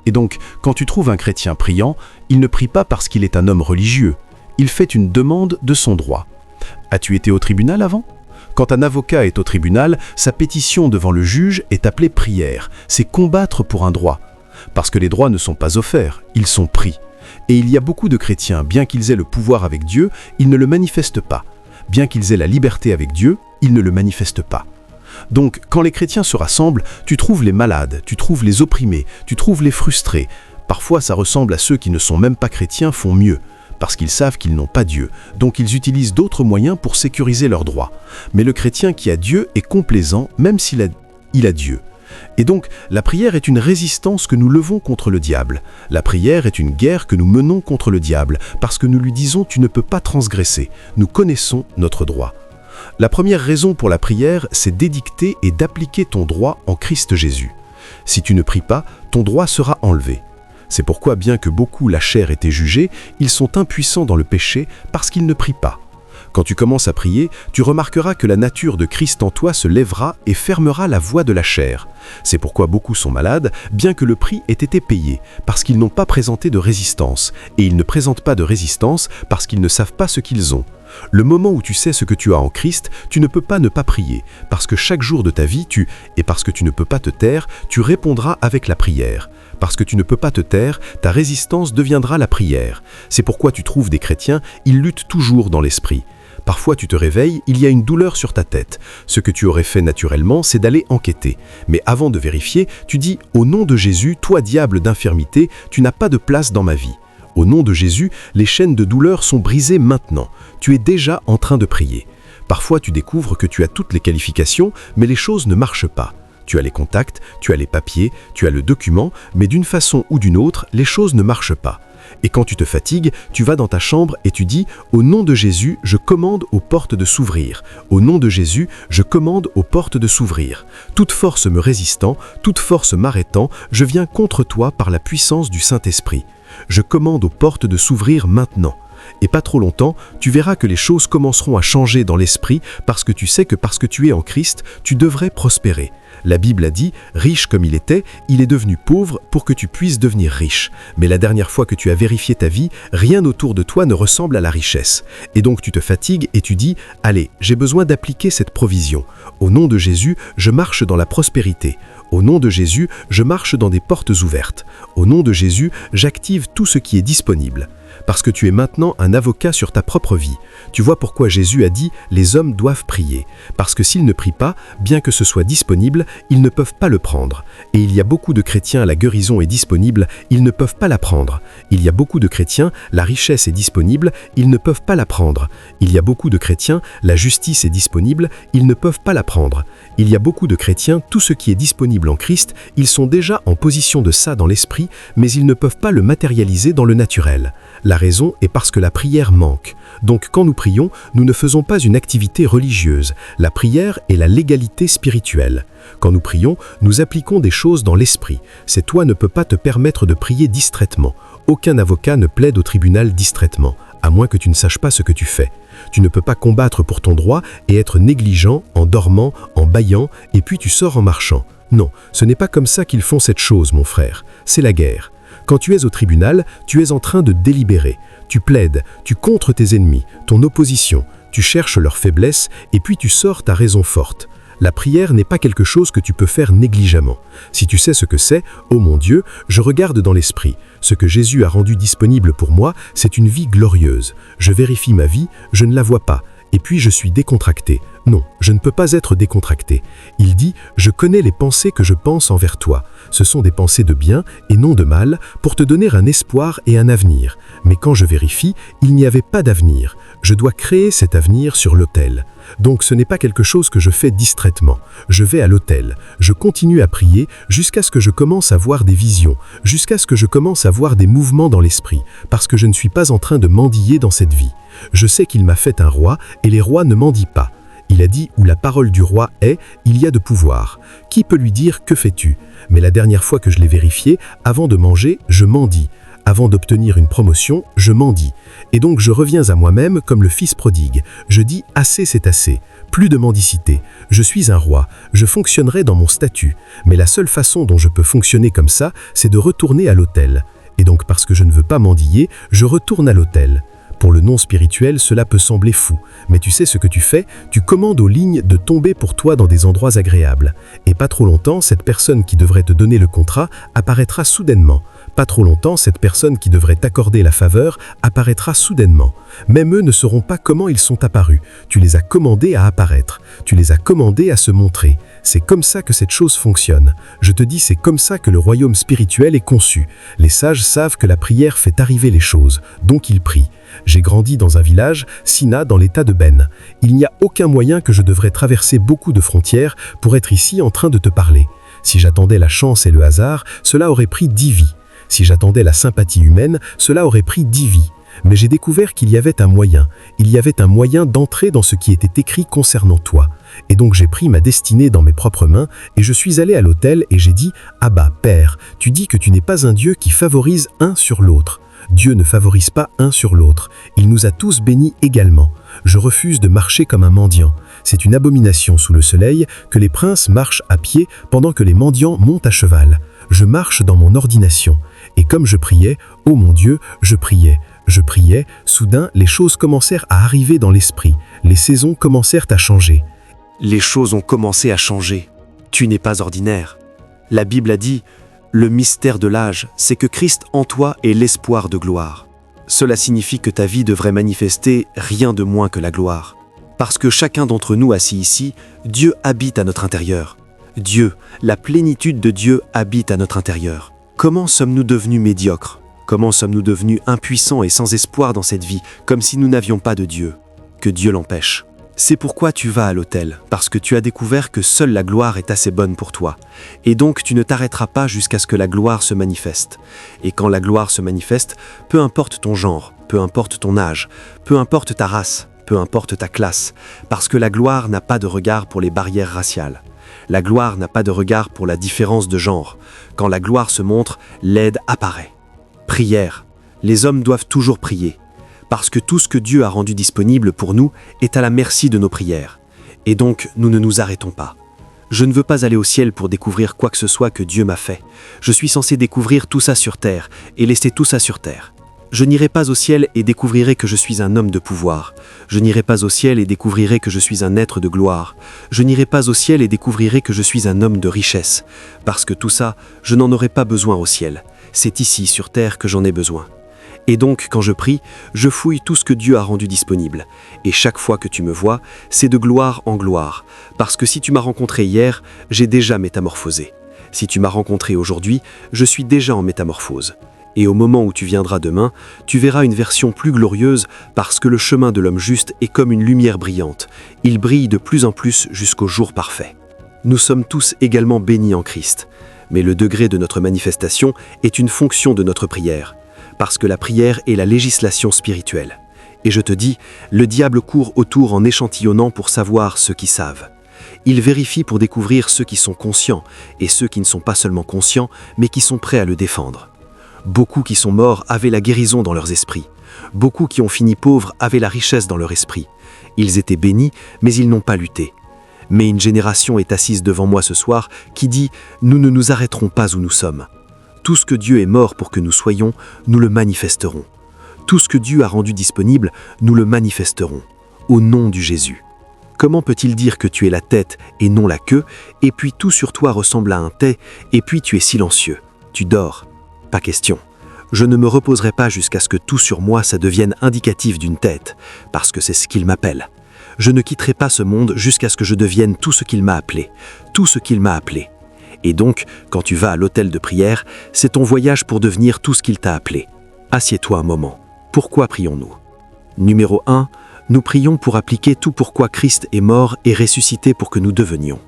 Et donc, quand tu trouves un chrétien priant, il ne prie pas parce qu'il est un homme religieux. Il fait une demande de son droit. As-tu été au tribunal avant ? Quand un avocat est au tribunal, sa pétition devant le juge est appelée prière. C'est combattre pour un droit. Parce que les droits ne sont pas offerts, ils sont pris. Et il y a beaucoup de chrétiens, bien qu'ils aient le pouvoir avec Dieu, ils ne le manifestent pas. Bien qu'ils aient la liberté avec Dieu, ils ne le manifestent pas. Donc, quand les chrétiens se rassemblent, tu trouves les malades, tu trouves les opprimés, tu trouves les frustrés. Parfois, ça ressemble à ceux qui ne sont même pas chrétiens font mieux. Parce qu'ils savent qu'ils n'ont pas Dieu, donc ils utilisent d'autres moyens pour sécuriser leurs droits. Mais le chrétien qui a Dieu est complaisant, même s'il a Dieu. Et donc, la prière est une résistance que nous levons contre le diable. La prière est une guerre que nous menons contre le diable, parce que nous lui disons « tu ne peux pas transgresser ». Nous connaissons notre droit. La première raison pour la prière, c'est d'édicter et d'appliquer ton droit en Christ Jésus. Si tu ne pries pas, ton droit sera enlevé. C'est pourquoi, bien que beaucoup la chair ait été jugée, ils sont impuissants dans le péché parce qu'ils ne prient pas. Quand tu commences à prier, tu remarqueras que la nature de Christ en toi se lèvera et fermera la voie de la chair. C'est pourquoi beaucoup sont malades, bien que le prix ait été payé, parce qu'ils n'ont pas présenté de résistance. Et ils ne présentent pas de résistance parce qu'ils ne savent pas ce qu'ils ont. Le moment où tu sais ce que tu as en Christ, tu ne peux pas ne pas prier, parce que chaque jour de ta vie, et parce que tu ne peux pas te taire, tu répondras avec la prière. Parce que tu ne peux pas te taire, ta résistance deviendra la prière. C'est pourquoi tu trouves des chrétiens, ils luttent toujours dans l'esprit. Parfois tu te réveilles, il y a une douleur sur ta tête. Ce que tu aurais fait naturellement, c'est d'aller enquêter. Mais avant de vérifier, tu dis « Au nom de Jésus, toi diable d'infirmité, tu n'as pas de place dans ma vie. » Au nom de Jésus, les chaînes de douleur sont brisées maintenant. Tu es déjà en train de prier. Parfois tu découvres que tu as toutes les qualifications, mais les choses ne marchent pas. Tu as les contacts, tu as les papiers, tu as le document, mais d'une façon ou d'une autre, les choses ne marchent pas. Et quand tu te fatigues, tu vas dans ta chambre et tu dis « Au nom de Jésus, je commande aux portes de s'ouvrir. Au nom de Jésus, je commande aux portes de s'ouvrir. Toute force me résistant, toute force m'arrêtant, je viens contre toi par la puissance du Saint-Esprit. Je commande aux portes de s'ouvrir maintenant. » Et pas trop longtemps, tu verras que les choses commenceront à changer dans l'esprit parce que tu sais que parce que tu es en Christ, tu devrais prospérer. La Bible a dit, riche comme il est devenu pauvre pour que tu puisses devenir riche. Mais la dernière fois que tu as vérifié ta vie, rien autour de toi ne ressemble à la richesse. Et donc tu te fatigues et tu dis, allez, j'ai besoin d'appliquer cette provision. Au nom de Jésus, je marche dans la prospérité. Au nom de Jésus, je marche dans des portes ouvertes. Au nom de Jésus, j'active tout ce qui est disponible. Parce que tu es maintenant un avocat sur ta propre vie. Tu vois pourquoi Jésus a dit « Les hommes doivent prier ». Parce que s'ils ne prient pas, bien que ce soit disponible, ils ne peuvent pas le prendre. Et il y a beaucoup de chrétiens, la guérison est disponible, ils ne peuvent pas la prendre. Il y a beaucoup de chrétiens, la richesse est disponible, ils ne peuvent pas la prendre. Il y a beaucoup de chrétiens, la justice est disponible, ils ne peuvent pas la prendre. Il y a beaucoup de chrétiens, tout ce qui est disponible en Christ, ils sont déjà en position de ça dans l'esprit, mais ils ne peuvent pas le matérialiser dans le naturel. La raison est parce que la prière manque. Donc quand nous prions, nous ne faisons pas une activité religieuse. La prière est la légalité spirituelle. Quand nous prions, nous appliquons des choses dans l'esprit. C'est toi ne peux pas te permettre de prier distraitement. Aucun avocat ne plaide au tribunal distraitement, à moins que tu ne saches pas ce que tu fais. Tu ne peux pas combattre pour ton droit et être négligent en dormant, en bâillant, et puis tu sors en marchant. Non, ce n'est pas comme ça qu'ils font cette chose, mon frère. C'est la guerre. Quand tu es au tribunal, tu es en train de délibérer. Tu plaides, tu contres tes ennemis, ton opposition, tu cherches leur faiblesse et puis tu sors ta raison forte.
La prière n'est pas quelque chose que tu peux faire négligemment. Si tu sais ce que c'est, ô mon Dieu, je regarde dans l'esprit. Ce que Jésus a rendu disponible pour moi, c'est une vie glorieuse. Je vérifie ma vie, je ne la vois pas. Et puis je suis décontracté. Non, je ne peux pas être décontracté. Il dit, je connais les pensées que je pense envers toi. Ce sont des pensées de bien et non de mal, pour te donner un espoir et un avenir. Mais quand je vérifie, il n'y avait pas d'avenir. Je dois créer cet avenir sur l'autel. Donc ce n'est pas quelque chose que je fais distraitement. Je vais à l'autel. Je continue à prier jusqu'à ce que je commence à voir des visions, jusqu'à ce que je commence à voir des mouvements dans l'esprit, parce que je ne suis pas en train de mendier dans cette vie. Je sais qu'il m'a fait un roi, et les rois ne mendient pas. Il a dit, où la parole du roi est, il y a de pouvoir. Qui peut lui dire, que fais-tu? Mais la dernière fois que je l'ai vérifié, avant de manger, je mendie. Avant d'obtenir une promotion, je mendie. Et donc je reviens à moi-même comme le fils prodigue. Je dis, assez c'est assez. Plus de mendicité. Je suis un roi. Je fonctionnerai dans mon statut. Mais la seule façon dont je peux fonctionner comme ça, c'est de retourner à l'autel. Et donc parce que je ne veux pas mendiller, je retourne à l'autel. Pour le non spirituel, cela peut sembler fou. Mais tu sais ce que tu fais? Tu commandes aux lignes de tomber pour toi dans des endroits agréables. Et pas trop longtemps, cette personne qui devrait te donner le contrat apparaîtra soudainement. Pas trop longtemps, cette personne qui devrait t'accorder la faveur apparaîtra soudainement. Même eux ne sauront pas comment ils sont apparus. Tu les as commandés à apparaître. Tu les as commandés à se montrer. C'est comme ça que cette chose fonctionne. Je te dis, c'est comme ça que le royaume spirituel est conçu. Les sages savent que la prière fait arriver les choses, donc ils prient. J'ai grandi dans un village, Sina, dans l'état de Ben. Il n'y a aucun moyen que je devrais traverser beaucoup de frontières pour être ici en train de te parler. Si j'attendais la chance et le hasard, cela aurait pris 10 vies. Si j'attendais la sympathie humaine, cela aurait pris 10 vies. Mais j'ai découvert qu'il y avait un moyen. Il y avait un moyen d'entrer dans ce qui était écrit concernant toi. Et donc j'ai pris ma destinée dans mes propres mains et je suis allé à l'autel et j'ai dit « Abba, Père, tu dis que tu n'es pas un Dieu qui favorise un sur l'autre. Dieu ne favorise pas un sur l'autre. Il nous a tous bénis également. Je refuse de marcher comme un mendiant. C'est une abomination sous le soleil que les princes marchent à pied pendant que les mendiants montent à cheval. Je marche dans mon ordination. Et comme je priais, ô mon Dieu, je priais. Je priais, soudain les choses commencèrent à arriver dans l'esprit. Les saisons commencèrent à changer.
Les choses ont commencé à changer. Tu n'es pas ordinaire. La Bible a dit, le mystère de l'âge, c'est que Christ en toi est l'espoir de gloire. Cela signifie que ta vie devrait manifester rien de moins que la gloire. Parce que chacun d'entre nous assis ici, Dieu habite à notre intérieur. Dieu, la plénitude de Dieu habite à notre intérieur. Comment sommes-nous devenus médiocres? Comment sommes-nous devenus impuissants et sans espoir dans cette vie, comme si nous n'avions pas de Dieu? Que Dieu l'empêche. C'est pourquoi tu vas à l'autel, parce que tu as découvert que seule la gloire est assez bonne pour toi. Et donc tu ne t'arrêteras pas jusqu'à ce que la gloire se manifeste. Et quand la gloire se manifeste, peu importe ton genre, peu importe ton âge, peu importe ta race, peu importe ta classe, parce que la gloire n'a pas de regard pour les barrières raciales. La gloire n'a pas de regard pour la différence de genre. Quand la gloire se montre, l'aide apparaît. Prière. Les hommes doivent toujours prier. Parce que tout ce que Dieu a rendu disponible pour nous est à la merci de nos prières. Et donc, nous ne nous arrêtons pas. Je ne veux pas aller au ciel pour découvrir quoi que ce soit que Dieu m'a fait. Je suis censé découvrir tout ça sur terre et laisser tout ça sur terre. Je n'irai pas au ciel et découvrirai que je suis un homme de pouvoir. Je n'irai pas au ciel et découvrirai que je suis un être de gloire. Je n'irai pas au ciel et découvrirai que je suis un homme de richesse. Parce que tout ça, je n'en aurai pas besoin au ciel. C'est ici, sur terre, que j'en ai besoin. Et donc, quand je prie, je fouille tout ce que Dieu a rendu disponible. Et chaque fois que tu me vois, c'est de gloire en gloire. Parce que si tu m'as rencontré hier, j'ai déjà métamorphosé. Si tu m'as rencontré aujourd'hui, je suis déjà en métamorphose. Et au moment où tu viendras demain, tu verras une version plus glorieuse parce que le chemin de l'homme juste est comme une lumière brillante. Il brille de plus en plus jusqu'au jour parfait. Nous sommes tous également bénis en Christ. Mais le degré de notre manifestation est une fonction de notre prière. Parce que la prière est la législation spirituelle. Et je te dis, le diable court autour en échantillonnant pour savoir ceux qui savent. Il vérifie pour découvrir ceux qui sont conscients, et ceux qui ne sont pas seulement conscients, mais qui sont prêts à le défendre. Beaucoup qui sont morts avaient la guérison dans leurs esprits. Beaucoup qui ont fini pauvres avaient la richesse dans leur esprit. Ils étaient bénis, mais ils n'ont pas lutté. Mais une génération est assise devant moi ce soir qui dit « Nous ne nous arrêterons pas où nous sommes ». Tout ce que Dieu est mort pour que nous soyons, nous le manifesterons. Tout ce que Dieu a rendu disponible, nous le manifesterons. Au nom du Jésus. Comment peut-il dire que tu es la tête et non la queue, et puis tout sur toi ressemble à un thé, et puis tu es silencieux, tu dors? Pas question. Je ne me reposerai pas jusqu'à ce que tout sur moi ça devienne indicatif d'une tête, parce que c'est ce qu'il m'appelle. Je ne quitterai pas ce monde jusqu'à ce que je devienne tout ce qu'il m'a appelé, tout ce qu'il m'a appelé. Et donc, quand tu vas à l'hôtel de prière, c'est ton voyage pour devenir tout ce qu'il t'a appelé. Assieds-toi un moment. Pourquoi prions-nous? Numéro 1, nous prions pour appliquer tout pourquoi Christ est mort et ressuscité pour que nous devenions.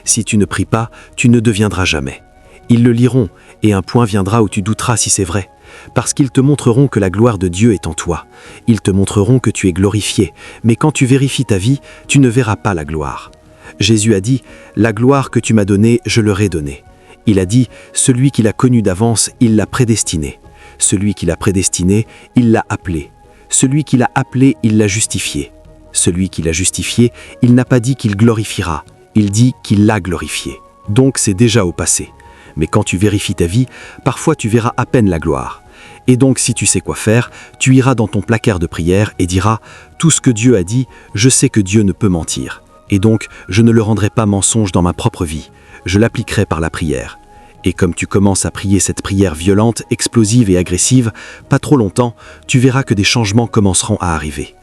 Si tu ne pries pas, tu ne deviendras jamais. Ils le liront, et un point viendra où tu douteras si c'est vrai. Parce qu'ils te montreront que la gloire de Dieu est en toi. Ils te montreront que tu es glorifié, mais quand tu vérifies ta vie, tu ne verras pas la gloire. Jésus a dit « La gloire que tu m'as donnée, je leur ai donnée ». Il a dit « Celui qui l'a connu d'avance, il l'a prédestiné. Celui qui l'a prédestiné, il l'a appelé. Celui qui l'a appelé, il l'a justifié. Celui qui l'a justifié, il n'a pas dit qu'il glorifiera, il dit qu'il l'a glorifié. Donc c'est déjà au passé. Mais quand tu vérifies ta vie, parfois tu verras à peine la gloire. Et donc si tu sais quoi faire, tu iras dans ton placard de prière et diras « Tout ce que Dieu a dit, je sais que Dieu ne peut mentir. Et donc je ne le rendrai pas mensonge dans ma propre vie. Je l'appliquerai par la prière. » Et comme tu commences à prier cette prière violente, explosive et agressive, pas trop longtemps, tu verras que des changements commenceront à arriver.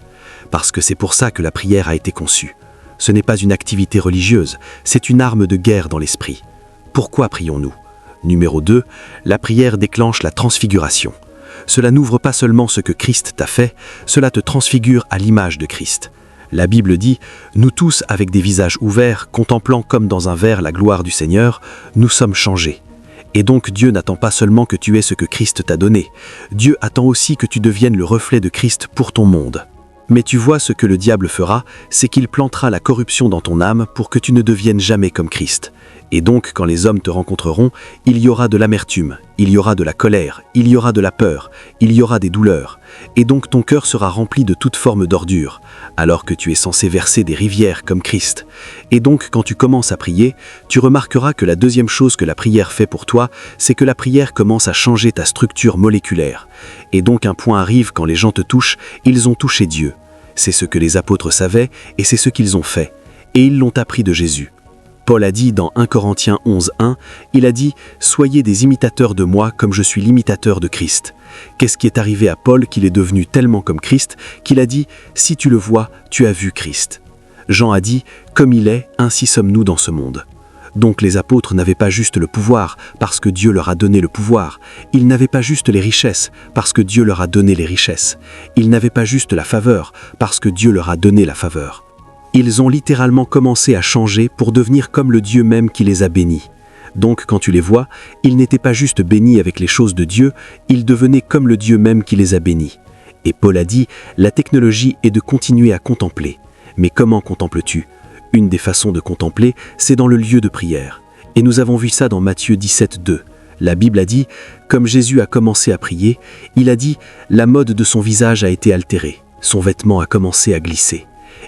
Parce que c'est pour ça que la prière a été conçue. Ce n'est pas une activité religieuse, c'est une arme de guerre dans l'esprit. Pourquoi prions-nous? Numéro 2, la prière déclenche la transfiguration. Cela n'ouvre pas seulement ce que Christ t'a fait, cela te transfigure à l'image de Christ. La Bible dit « Nous tous, avec des visages ouverts, contemplant comme dans un verre la gloire du Seigneur, nous sommes changés. » Et donc Dieu n'attend pas seulement que tu aies ce que Christ t'a donné, Dieu attend aussi que tu deviennes le reflet de Christ pour ton monde. Mais tu vois ce que le diable fera, c'est qu'il plantera la corruption dans ton âme pour que tu ne deviennes jamais comme Christ. Et donc quand les hommes te rencontreront, il y aura de l'amertume, il y aura de la colère, il y aura de la peur, il y aura des douleurs. Et donc ton cœur sera rempli de toute forme d'ordure, alors que tu es censé verser des rivières comme Christ. Et donc quand tu commences à prier, tu remarqueras que la deuxième chose que la prière fait pour toi, c'est que la prière commence à changer ta structure moléculaire. Et donc un point arrive quand les gens te touchent, ils ont touché Dieu. C'est ce que les apôtres savaient et c'est ce qu'ils ont fait. Et ils l'ont appris de Jésus. Paul a dit dans 1 Corinthiens 11:1, il a dit « Soyez des imitateurs de moi comme je suis l'imitateur de Christ ». Qu'est-ce qui est arrivé à Paul qu'il est devenu tellement comme Christ qu'il a dit « Si tu le vois, tu as vu Christ ». Jean a dit « Comme il est, ainsi sommes-nous dans ce monde ». Donc les apôtres n'avaient pas juste le pouvoir parce que Dieu leur a donné le pouvoir. Ils n'avaient pas juste les richesses parce que Dieu leur a donné les richesses. Ils n'avaient pas juste la faveur parce que Dieu leur a donné la faveur. Ils ont littéralement commencé à changer pour devenir comme le Dieu même qui les a bénis. Donc quand tu les vois, ils n'étaient pas juste bénis avec les choses de Dieu, ils devenaient comme le Dieu même qui les a bénis. Et Paul a dit, la technologie est de continuer à contempler. Mais comment contemples-tu? Une des façons de contempler, c'est dans le lieu de prière. Et nous avons vu ça dans Matthieu 17:2. La Bible a dit, comme Jésus a commencé à prier, il a dit, la mode de son visage a été altérée, son vêtement a commencé à glisser.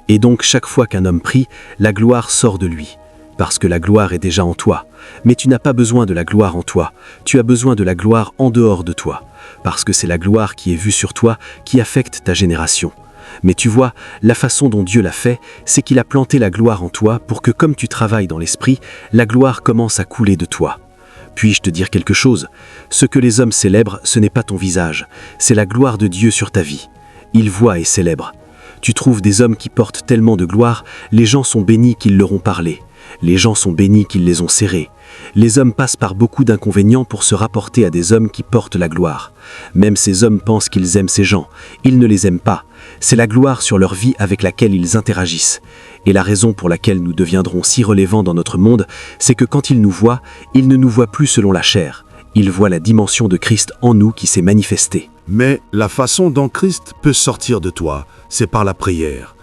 Et donc chaque fois qu'un homme prie, la gloire sort de lui. Parce que la gloire est déjà en toi. Mais tu n'as pas besoin de la gloire en toi, tu as besoin de la gloire en dehors de toi. Parce que c'est la gloire qui est vue sur toi qui affecte ta génération. Mais tu vois, la façon dont Dieu l'a fait, c'est qu'il a planté la gloire en toi pour que comme tu travailles dans l'esprit, la gloire commence à couler de toi. Puis-je te dire quelque chose? Ce que les hommes célèbrent, ce n'est pas ton visage, c'est la gloire de Dieu sur ta vie. Ils voient et célèbrent. Tu trouves des hommes qui portent tellement de gloire, les gens sont bénis qu'ils leur ont parlé. Les gens sont bénis qu'ils les ont serrés. Les hommes passent par beaucoup d'inconvénients pour se rapporter à des hommes qui portent la gloire. Même ces hommes pensent qu'ils aiment ces gens. Ils ne les aiment pas. C'est la gloire sur leur vie avec laquelle ils interagissent. Et la raison pour laquelle nous deviendrons si relevants dans notre monde, c'est que quand ils nous voient, ils ne nous voient plus selon la chair. Ils voient la dimension de Christ en nous qui s'est manifestée.
Mais la façon dont Christ peut sortir de toi, c'est par la prière.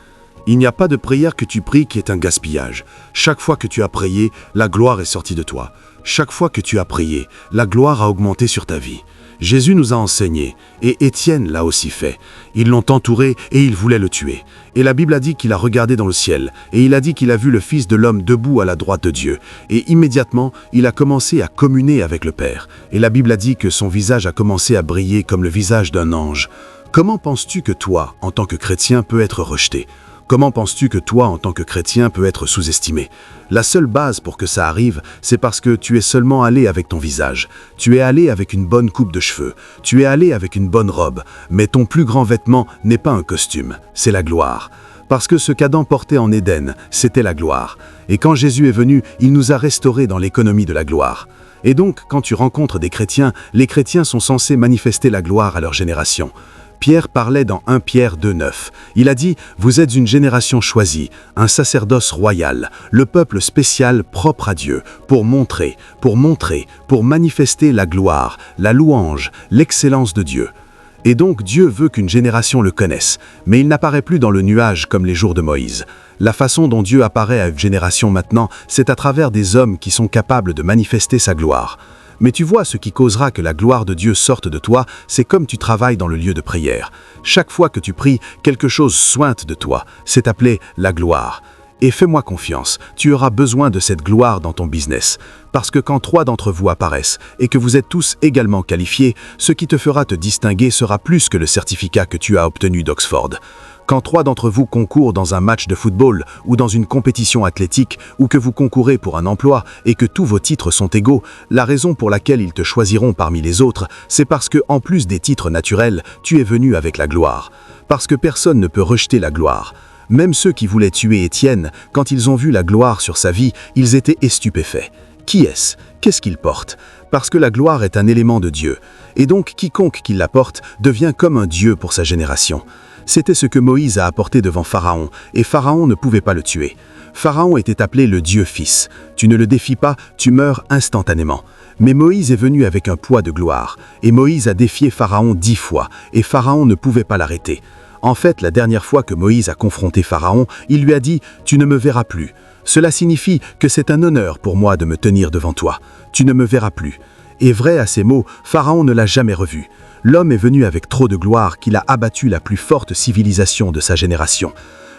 Il n'y a pas de prière que tu pries qui est un gaspillage. Chaque fois que tu as prié, la gloire est sortie de toi. Chaque fois que tu as prié, la gloire a augmenté sur ta vie. Jésus nous a enseigné, et Étienne l'a aussi fait. Ils l'ont entouré et ils voulaient le tuer. Et la Bible a dit qu'il a regardé dans le ciel, et il a dit qu'il a vu le Fils de l'homme debout à la droite de Dieu. Et immédiatement, il a commencé à communer avec le Père. Et la Bible a dit que son visage a commencé à briller comme le visage d'un ange. Comment penses-tu que toi, en tant que chrétien, peux être rejeté? Comment penses-tu que toi, en tant que chrétien, peux être sous-estimé? La seule base pour que ça arrive, c'est parce que tu es seulement allé avec ton visage. Tu es allé avec une bonne coupe de cheveux. Tu es allé avec une bonne robe. Mais ton plus grand vêtement n'est pas un costume, c'est la gloire. Parce que ce qu'Adam portait en Éden, c'était la gloire. Et quand Jésus est venu, il nous a restaurés dans l'économie de la gloire. Et donc, quand tu rencontres des chrétiens, les chrétiens sont censés manifester la gloire à leur génération. Pierre parlait dans 1 Pierre 2,9. Il a dit « Vous êtes une génération choisie, un sacerdoce royal, le peuple spécial propre à Dieu, pour manifester la gloire, la louange, l'excellence de Dieu. » Et donc Dieu veut qu'une génération le connaisse, mais il n'apparaît plus dans le nuage comme les jours de Moïse. La façon dont Dieu apparaît à une génération maintenant, c'est à travers des hommes qui sont capables de manifester sa gloire. Mais tu vois, ce qui causera que la gloire de Dieu sorte de toi, c'est comme tu travailles dans le lieu de prière. Chaque fois que tu pries, quelque chose sointe de toi. C'est appelé la gloire. Et fais-moi confiance, tu auras besoin de cette gloire dans ton business. Parce que quand 3 d'entre vous apparaissent et que vous êtes tous également qualifiés, ce qui te fera te distinguer sera plus que le certificat que tu as obtenu d'Oxford. Quand 3 d'entre vous concourent dans un match de football ou dans une compétition athlétique ou que vous concourez pour un emploi et que tous vos titres sont égaux, la raison pour laquelle ils te choisiront parmi les autres, c'est parce que, en plus des titres naturels, tu es venu avec la gloire. Parce que personne ne peut rejeter la gloire. Même ceux qui voulaient tuer Étienne, quand ils ont vu la gloire sur sa vie, ils étaient stupéfaits. Qui est-ce? Qu'est-ce qu'il porte? Parce que la gloire est un élément de Dieu. Et donc quiconque qui la porte devient comme un Dieu pour sa génération. C'était ce que Moïse a apporté devant Pharaon, et Pharaon ne pouvait pas le tuer. Pharaon était appelé le Dieu Fils. Tu ne le défies pas, tu meurs instantanément. Mais Moïse est venu avec un poids de gloire, et Moïse a défié Pharaon 10 fois, et Pharaon ne pouvait pas l'arrêter. En fait, la dernière fois que Moïse a confronté Pharaon, il lui a dit « Tu ne me verras plus ». Cela signifie que c'est un honneur pour moi de me tenir devant toi. Tu ne me verras plus. Et vrai à ces mots, Pharaon ne l'a jamais revu. L'homme est venu avec trop de gloire qu'il a abattu la plus forte civilisation de sa génération.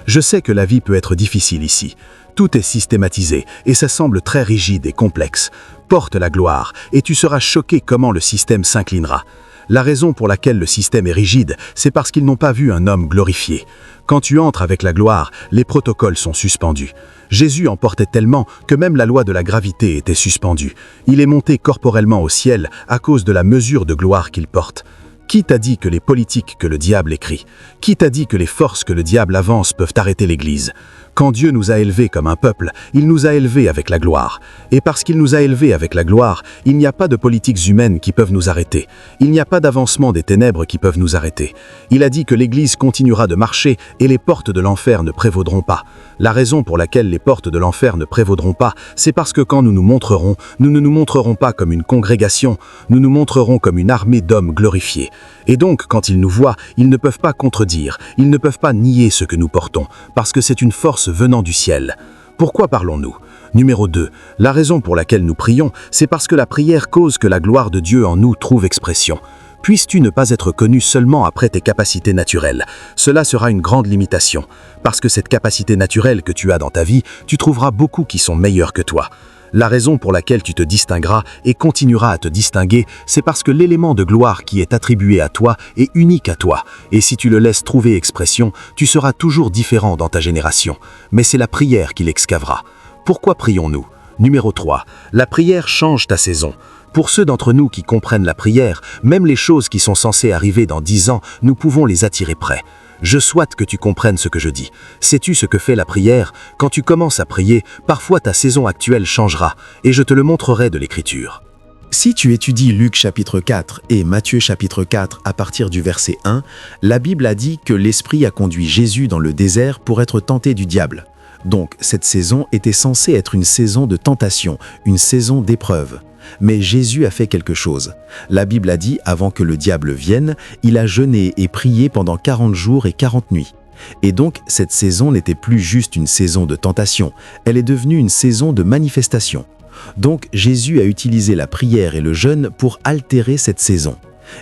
Je sais que la vie peut être difficile ici. Tout est systématisé et ça semble très rigide et complexe. Porte la gloire et tu seras choqué comment le système s'inclinera. La raison pour laquelle le système est rigide, c'est parce qu'ils n'ont pas vu un homme glorifié. Quand tu entres avec la gloire, les protocoles sont suspendus. Jésus en portait tellement que même la loi de la gravité était suspendue. Il est monté corporellement au ciel à cause de la mesure de gloire qu'il porte. Qui t'a dit que les politiques que le diable écrit? Qui t'a dit que les forces que le diable avance peuvent arrêter l'Église? Quand Dieu nous a élevés comme un peuple, il nous a élevés avec la gloire. Et parce qu'il nous a élevés avec la gloire, il n'y a pas de politiques humaines qui peuvent nous arrêter. Il n'y a pas d'avancement des ténèbres qui peuvent nous arrêter. Il a dit que l'Église continuera de marcher et les portes de l'enfer ne prévaudront pas. La raison pour laquelle les portes de l'enfer ne prévaudront pas, c'est parce que quand nous nous montrerons, nous ne nous montrerons pas comme une congrégation, nous nous montrerons comme une armée d'hommes glorifiés. Et donc, quand ils nous voient, ils ne peuvent pas contredire, ils ne peuvent pas nier ce que nous portons, parce que c'est une force venant du ciel. Pourquoi parlons-nous? Numéro 2. La raison pour laquelle nous prions, c'est parce que la prière cause que la gloire de Dieu en nous trouve expression. Puisses-tu ne pas être connu seulement après tes capacités naturelles. Cela sera une grande limitation. Parce que cette capacité naturelle que tu as dans ta vie, tu trouveras beaucoup qui sont meilleurs que toi. La raison pour laquelle tu te distingueras et continueras à te distinguer, c'est parce que l'élément de gloire qui est attribué à toi est unique à toi. Et si tu le laisses trouver expression, tu seras toujours différent dans ta génération. Mais c'est la prière qui l'excavera. Pourquoi prions-nous? Numéro 3. La prière change ta saison. Pour ceux d'entre nous qui comprennent la prière, même les choses qui sont censées arriver dans 10 ans, nous pouvons les attirer près. Je souhaite que tu comprennes ce que je dis. Sais-tu ce que fait la prière? Quand tu commences à prier, parfois ta saison actuelle changera, et je te le montrerai de l'Écriture.
Si tu étudies Luc chapitre 4 et Matthieu chapitre 4 à partir du verset 1, la Bible a dit que l'Esprit a conduit Jésus dans le désert pour être tenté du diable. Donc cette saison était censée être une saison de tentation, une saison d'épreuve. Mais Jésus a fait quelque chose. La Bible a dit, avant que le diable vienne, il a jeûné et prié pendant 40 jours et 40 nuits. Et donc, cette saison n'était plus juste une saison de tentation, elle est devenue une saison de manifestation. Donc, Jésus a utilisé la prière et le jeûne pour altérer cette saison.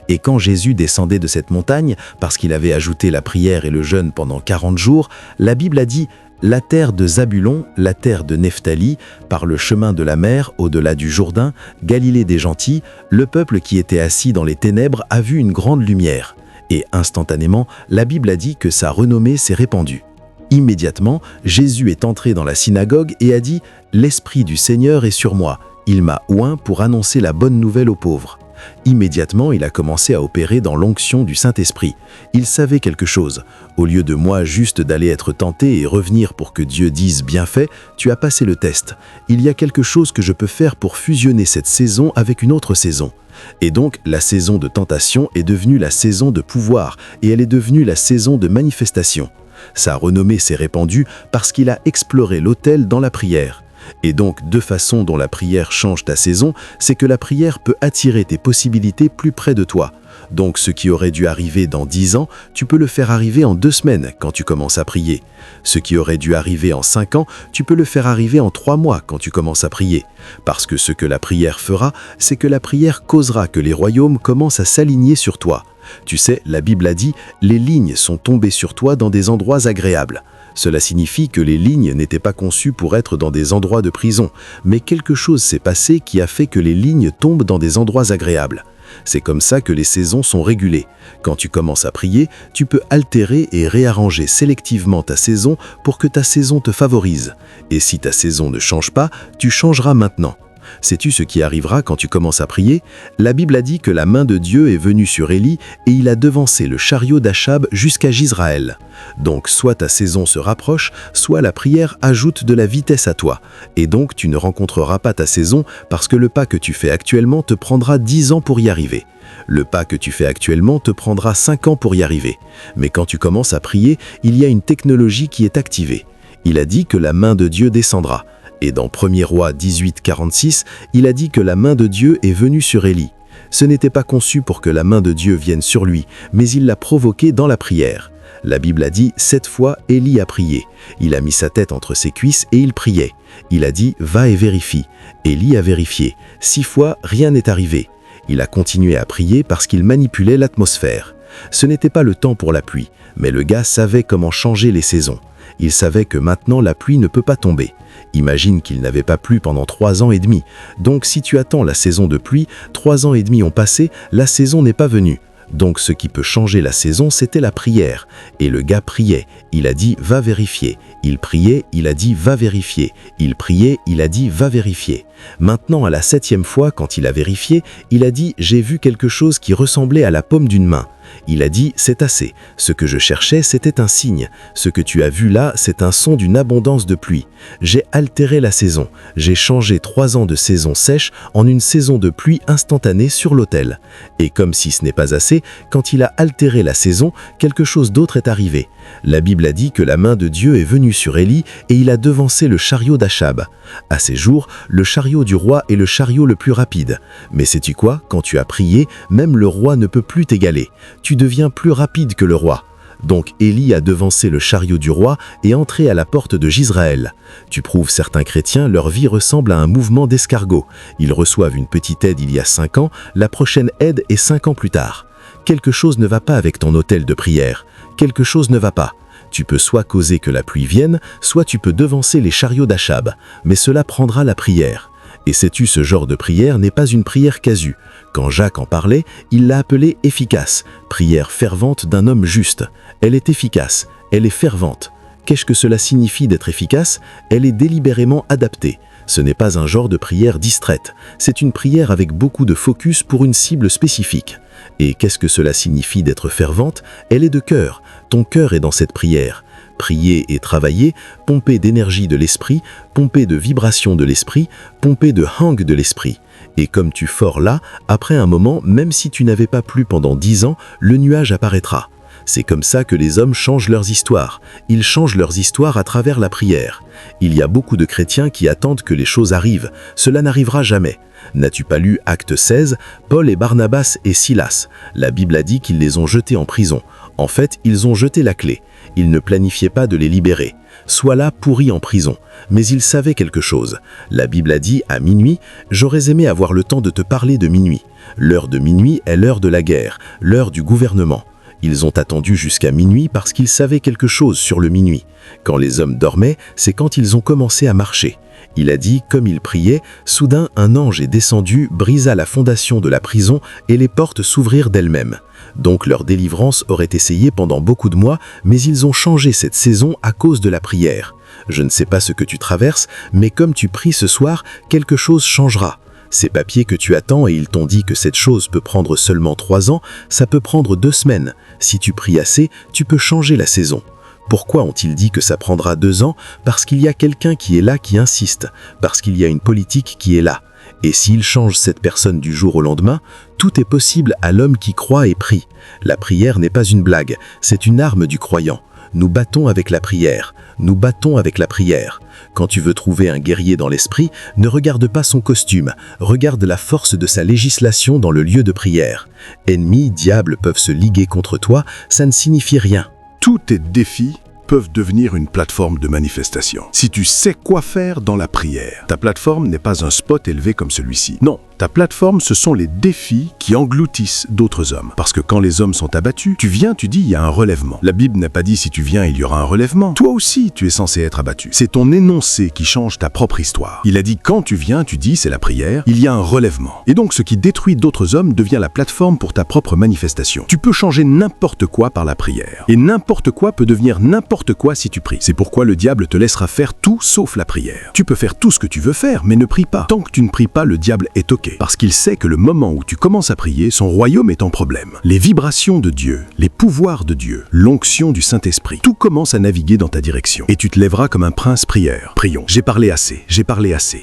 Et quand Jésus descendait de cette montagne, parce qu'il avait ajouté la prière et le jeûne pendant 40 jours, la Bible a dit « La terre de Zabulon, la terre de Nephtali, par le chemin de la mer, au-delà du Jourdain, Galilée des gentils, le peuple qui était assis dans les ténèbres a vu une grande lumière. » Et instantanément, la Bible a dit que sa renommée s'est répandue.
Immédiatement, Jésus est entré dans la synagogue et a dit « L'Esprit du Seigneur est sur moi, il m'a oint pour annoncer la bonne nouvelle aux pauvres ». Immédiatement, il a commencé à opérer dans l'onction du Saint-Esprit. Il savait quelque chose. Au lieu de moi juste d'aller être tenté et revenir pour que Dieu dise « bien fait », tu as passé le test. Il y a quelque chose que je peux faire pour fusionner cette saison avec une autre saison. Et donc, la saison de tentation est devenue la saison de pouvoir et elle est devenue la saison de manifestation. Sa renommée s'est répandue parce qu'il a exploré l'autel dans la prière. Et donc, deux façons dont la prière change ta saison, c'est que la prière peut attirer tes possibilités plus près de toi. Donc, ce qui aurait dû arriver dans 10 ans, tu peux le faire arriver en 2 semaines quand tu commences à prier. Ce qui aurait dû arriver en 5 ans, tu peux le faire arriver en 3 mois quand tu commences à prier. Parce que ce que la prière fera, c'est que la prière causera que les royaumes commencent à s'aligner sur toi. Tu sais, la Bible a dit « Les lignes sont tombées sur toi dans des endroits agréables ». Cela signifie que les lignes n'étaient pas conçues pour être dans des endroits de prison, mais quelque chose s'est passé qui a fait que les lignes tombent dans des endroits agréables. C'est comme ça que les saisons sont régulées. Quand tu commences à prier, tu peux altérer et réarranger sélectivement ta saison pour que ta saison te favorise. Et si ta saison ne change pas, tu changeras maintenant. Sais-tu ce qui arrivera quand tu commences à prier? La Bible a dit que la main de Dieu est venue sur Élie et il a devancé le chariot d'Achab jusqu'à Jizraël. Donc soit ta saison se rapproche, soit la prière ajoute de la vitesse à toi. Et donc tu ne rencontreras pas ta saison parce que le pas que tu fais actuellement te prendra 10 ans pour y arriver. Le pas que tu fais actuellement te prendra 5 ans pour y arriver. Mais quand tu commences à prier, il y a une technologie qui est activée. Il a dit que la main de Dieu descendra. Et dans 1er Roi 18:46, il a dit que la main de Dieu est venue sur Élie. Ce n'était pas conçu pour que la main de Dieu vienne sur lui, mais il l'a provoqué dans la prière. La Bible a dit 7 fois Élie a prié. Il a mis sa tête entre ses cuisses et il priait. Il a dit « Va et vérifie ». Élie a vérifié. 6 fois, rien n'est arrivé. Il a continué à prier parce qu'il manipulait l'atmosphère. Ce n'était pas le temps pour la pluie, mais le gars savait comment changer les saisons. Il savait que maintenant la pluie ne peut pas tomber. Imagine qu'il n'avait pas plu pendant 3 ans et demi. Donc si tu attends la saison de pluie, 3 ans et demi ont passé, la saison n'est pas venue. Donc ce qui peut changer la saison, c'était la prière. Et le gars priait. Il a dit « Va vérifier ». Il priait, il a dit « Va vérifier ». Il priait, il a dit « Va vérifier ». Maintenant, à la 7e fois, quand il a vérifié, il a dit « J'ai vu quelque chose qui ressemblait à la paume d'une main ». Il a dit « C'est assez. Ce que je cherchais, c'était un signe. Ce que tu as vu là, c'est un son d'une abondance de pluie. J'ai altéré la saison. J'ai changé 3 ans de saison sèche en une saison de pluie instantanée sur l'autel. » Et comme si ce n'est pas assez, quand il a altéré la saison, quelque chose d'autre est arrivé. La Bible a dit que la main de Dieu est venue sur Élie et il a devancé le chariot d'Achab. À ces jours, le chariot du roi est le chariot le plus rapide. Mais sais-tu quoi? Quand tu as prié, même le roi ne peut plus t'égaler. Tu deviens plus rapide que le roi. Donc Élie a devancé le chariot du roi et entré à la porte de Jizraël. Tu prouves certains chrétiens, leur vie ressemble à un mouvement d'escargot. Ils reçoivent une petite aide il y a 5 ans, la prochaine aide est 5 ans plus tard. Quelque chose ne va pas avec ton autel de prière. Quelque chose ne va pas. Tu peux soit causer que la pluie vienne, soit tu peux devancer les chariots d'Achab, mais cela prendra la prière. Et sais-tu, ce genre de prière n'est pas une prière casue. Quand Jacques en parlait, il l'a appelée efficace, prière fervente d'un homme juste. Elle est efficace, elle est fervente. Qu'est-ce que cela signifie d'être efficace? Elle est délibérément adaptée. Ce n'est pas un genre de prière distraite, c'est une prière avec beaucoup de focus pour une cible spécifique. Et qu'est-ce que cela signifie d'être fervente? Elle est de cœur, ton cœur est dans cette prière. Prier et travailler, pomper d'énergie de l'esprit, pomper de vibrations de l'esprit, pomper de hang de l'esprit. Et comme tu fors là, après un moment, même si tu n'avais pas plu pendant 10 ans, le nuage apparaîtra. C'est comme ça que les hommes changent leurs histoires. Ils changent leurs histoires à travers la prière. Il y a beaucoup de chrétiens qui attendent que les choses arrivent. Cela n'arrivera jamais. N'as-tu pas lu Acte 16? Paul et Barnabas et Silas. La Bible a dit qu'ils les ont jetés en prison. En fait, ils ont jeté la clé. Ils ne planifiaient pas de les libérer. Soit là pourris en prison. Mais ils savaient quelque chose. La Bible a dit à minuit, « J'aurais aimé avoir le temps de te parler de minuit. » L'heure de minuit est l'heure de la guerre, l'heure du gouvernement. Ils ont attendu jusqu'à minuit parce qu'ils savaient quelque chose sur le minuit. Quand les hommes dormaient, c'est quand ils ont commencé à marcher. Il a dit, comme il priait, soudain un ange est descendu, brisa la fondation de la prison et les portes s'ouvrirent d'elles-mêmes. Donc leur délivrance aurait essayé pendant beaucoup de mois, mais ils ont changé cette saison à cause de la prière. Je ne sais pas ce que tu traverses, mais comme tu pries ce soir, quelque chose changera. Ces papiers que tu attends et ils t'ont dit que cette chose peut prendre seulement 3 ans, ça peut prendre 2 semaines. Si tu pries assez, tu peux changer la saison. Pourquoi ont-ils dit que ça prendra 2 ans? Parce qu'il y a quelqu'un qui est là qui insiste, parce qu'il y a une politique qui est là. Et s'il change cette personne du jour au lendemain, tout est possible à l'homme qui croit et prie. La prière n'est pas une blague, c'est une arme du croyant. Nous battons avec la prière. Nous battons avec la prière. Quand tu veux trouver un guerrier dans l'esprit, ne regarde pas son costume, regarde la force de sa législation dans le lieu de prière. Ennemis, diables peuvent se liguer contre toi, ça ne signifie rien.
Tous tes défis peuvent devenir une plateforme de manifestation. Si tu sais quoi faire dans la prière, ta plateforme n'est pas un spot élevé comme celui-ci. Non, ta plateforme, ce sont les défis qui engloutissent d'autres hommes. Parce que quand les hommes sont abattus, tu viens, tu dis, il y a un relèvement. La Bible n'a pas dit si tu viens, il y aura un relèvement. Toi aussi, tu es censé être abattu. C'est ton énoncé qui change ta propre histoire. Il a dit, quand tu viens, tu dis, c'est la prière, il y a un relèvement. Et donc, ce qui détruit d'autres hommes devient la plateforme pour ta propre manifestation. Tu peux changer n'importe quoi par la prière. Et n'importe quoi peut devenir n'importe quoi si tu pries. C'est pourquoi le diable te laissera faire tout sauf la prière. Tu peux faire tout ce que tu veux faire, mais ne prie pas. Tant que tu ne pries pas, le diable est OK. Parce qu'il sait que le moment où tu commences à prier, son royaume est en problème. Les vibrations de Dieu, les pouvoirs de Dieu, l'onction du Saint-Esprit, tout commence à naviguer dans ta direction. Et tu te lèveras comme un prince prieur. Prions. J'ai parlé assez.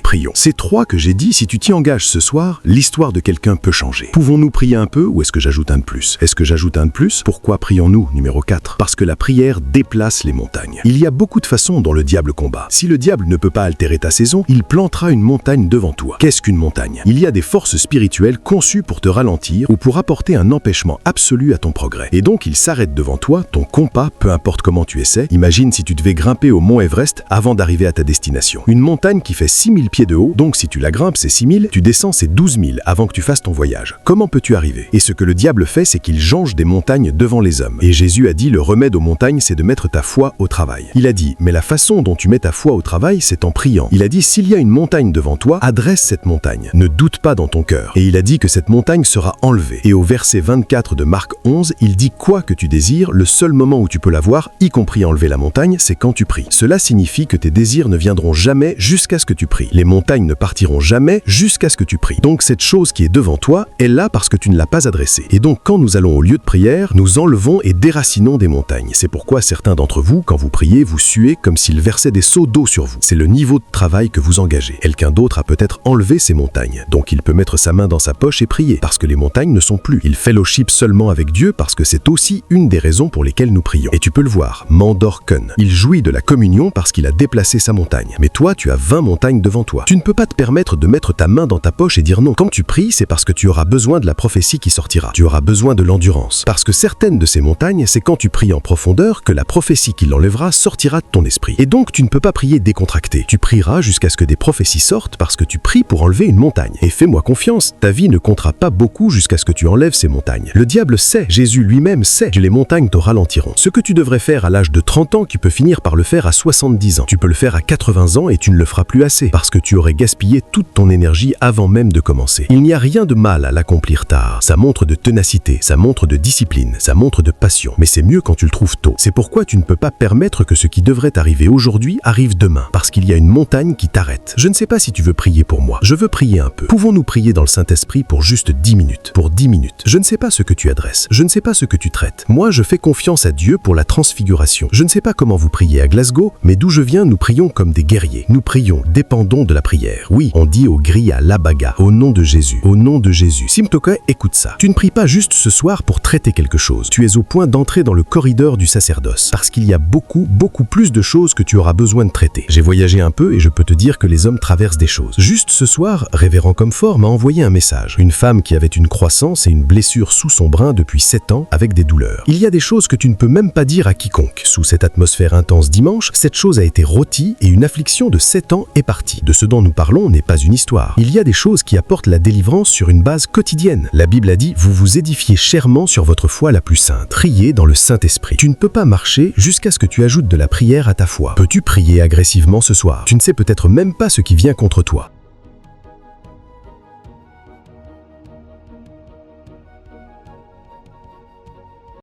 Prions. Ces 3 que j'ai dit, si tu t'y engages ce soir, l'histoire de quelqu'un peut changer. Pouvons-nous prier un peu ou est-ce que j'ajoute un de plus? Est-ce que j'ajoute un de plus? Pourquoi prions-nous? Numéro 4. Parce que la prière déplace les montagnes. Il y a beaucoup de façons dont le diable combat. Si le diable ne peut pas altérer ta saison, il plantera une montagne devant toi. Qu'est-ce qu'une montagne? Il y a des forces spirituelles conçues pour te ralentir ou pour apporter un empêchement absolu à ton progrès. Et donc il s'arrête devant toi, ton compas, peu importe comment tu essaies. Imagine si tu devais grimper au mont Everest avant d'arriver à ta destination. Une montagne qui fait 6000 pieds de haut, donc si tu la grimpes c'est 6000, tu descends c'est 12000 avant que tu fasses ton voyage. Comment peux-tu arriver? Et ce que le diable fait, c'est qu'il jonche des montagnes devant les hommes. Et Jésus a dit, le remède aux montagnes, c'est de mettre ta foi au travail. Il a dit, mais la façon dont tu mets ta foi au travail, c'est en priant. Il a dit, s'il y a une montagne devant toi, adresse cette montagne. Ne doute pas dans ton cœur. Et il a dit que cette montagne sera enlevée. Et au verset 24 de Marc 11, il dit, quoi que tu désires, le seul moment où tu peux l'avoir, y compris enlever la montagne, c'est quand tu pries. Cela signifie que tes désirs ne viendront jamais jusqu'à ce que tu pries. Les montagnes ne partiront jamais jusqu'à ce que tu pries. Donc cette chose qui est devant toi est là parce que tu ne l'as pas adressée. Et donc quand nous allons au lieu de prière, nous enlevons et déracinons des montagnes. C'est pourquoi certains d'entre vous, quand vous priez, vous suez comme s'il versait des seaux d'eau sur vous. C'est le niveau de travail que vous engagez. Quelqu'un d'autre a peut-être enlevé ces montagnes. Donc il peut mettre sa main dans sa poche et prier, parce que les montagnes ne sont plus. Il fellowship seulement avec Dieu parce que c'est aussi une des raisons pour lesquelles nous prions. Et tu peux le voir, Mandor Kun. Il jouit de la communion parce qu'il a déplacé sa montagne. Mais toi, tu as 20 montagnes devant toi. Tu ne peux pas te permettre de mettre ta main dans ta poche et dire non. Quand tu pries, c'est parce que tu auras besoin de la prophétie qui sortira. Tu auras besoin de l'endurance. Parce que certaines de ces montagnes, c'est quand tu pries en profondeur que la prophétie qui l'enlèvera sortira de ton esprit. Et donc, tu ne peux pas prier décontracté. Tu prieras jusqu'à ce que des prophéties sortent parce que tu pries pour enlever une montagne. Et fais-moi confiance, ta vie ne comptera pas beaucoup jusqu'à ce que tu enlèves ces montagnes. Le diable sait, Jésus lui-même sait que les montagnes te ralentiront. Ce que tu devrais faire à l'âge de 30 ans, tu peux finir par le faire à 70 ans. Tu peux le faire à 80 ans et tu ne le feras plus assez parce que tu aurais gaspillé toute ton énergie avant même de commencer. Il n'y a rien de mal à l'accomplir tard. Ça montre de ténacité, ça montre de discipline, ça montre de passion. Mais c'est mieux quand tu le trouves tôt. C'est pourquoi tu ne peux pas permettre que ce qui devrait arriver aujourd'hui arrive demain, parce qu'il y a une montagne qui t'arrête. Je ne sais pas si tu veux prier pour moi. Je veux prier un peu. Pouvons-nous prier dans le Saint-Esprit pour juste 10 minutes? Pour 10 minutes. Je ne sais pas ce que tu adresses. Je ne sais pas ce que tu traites. Moi, je fais confiance à Dieu pour la transfiguration. Je ne sais pas comment vous priez à Glasgow, mais d'où je viens, nous prions comme des guerriers. Nous prions, dépendons de la prière. Oui, on dit au gris à l'abaga, au nom de Jésus. Au nom de Jésus. Simtoka, écoute ça. Tu ne pries pas juste ce soir pour traiter quelque chose. Tu es au point d'entrer dans le corridor du sacerdoce, parce qu'il y a beaucoup plus de choses que tu auras besoin de traiter. J'ai voyagé un peu et je peux te dire que les hommes traversent des choses. Juste ce soir, révérend comme
fort m'a envoyé un message. Une femme qui avait une croissance et une blessure sous son bras depuis 7 ans avec des douleurs. Il y a des choses que tu ne peux même pas dire à quiconque. Sous cette atmosphère intense dimanche, cette chose a été rôtie et une affliction de 7 ans est partie. De ce dont nous parlons n'est pas une histoire. Il y a des choses qui apportent la délivrance sur une base quotidienne. La Bible a dit « Vous vous édifiez chèrement sur votre foi la plus sainte. Priez dans le Saint-Esprit. » Tu ne peux pas marcher jusqu'à ce que tu ajoutes de la prière à ta foi. Peux-tu prier agressivement ce soir? Tu ne sais peut-être même pas ce qui vient contre toi.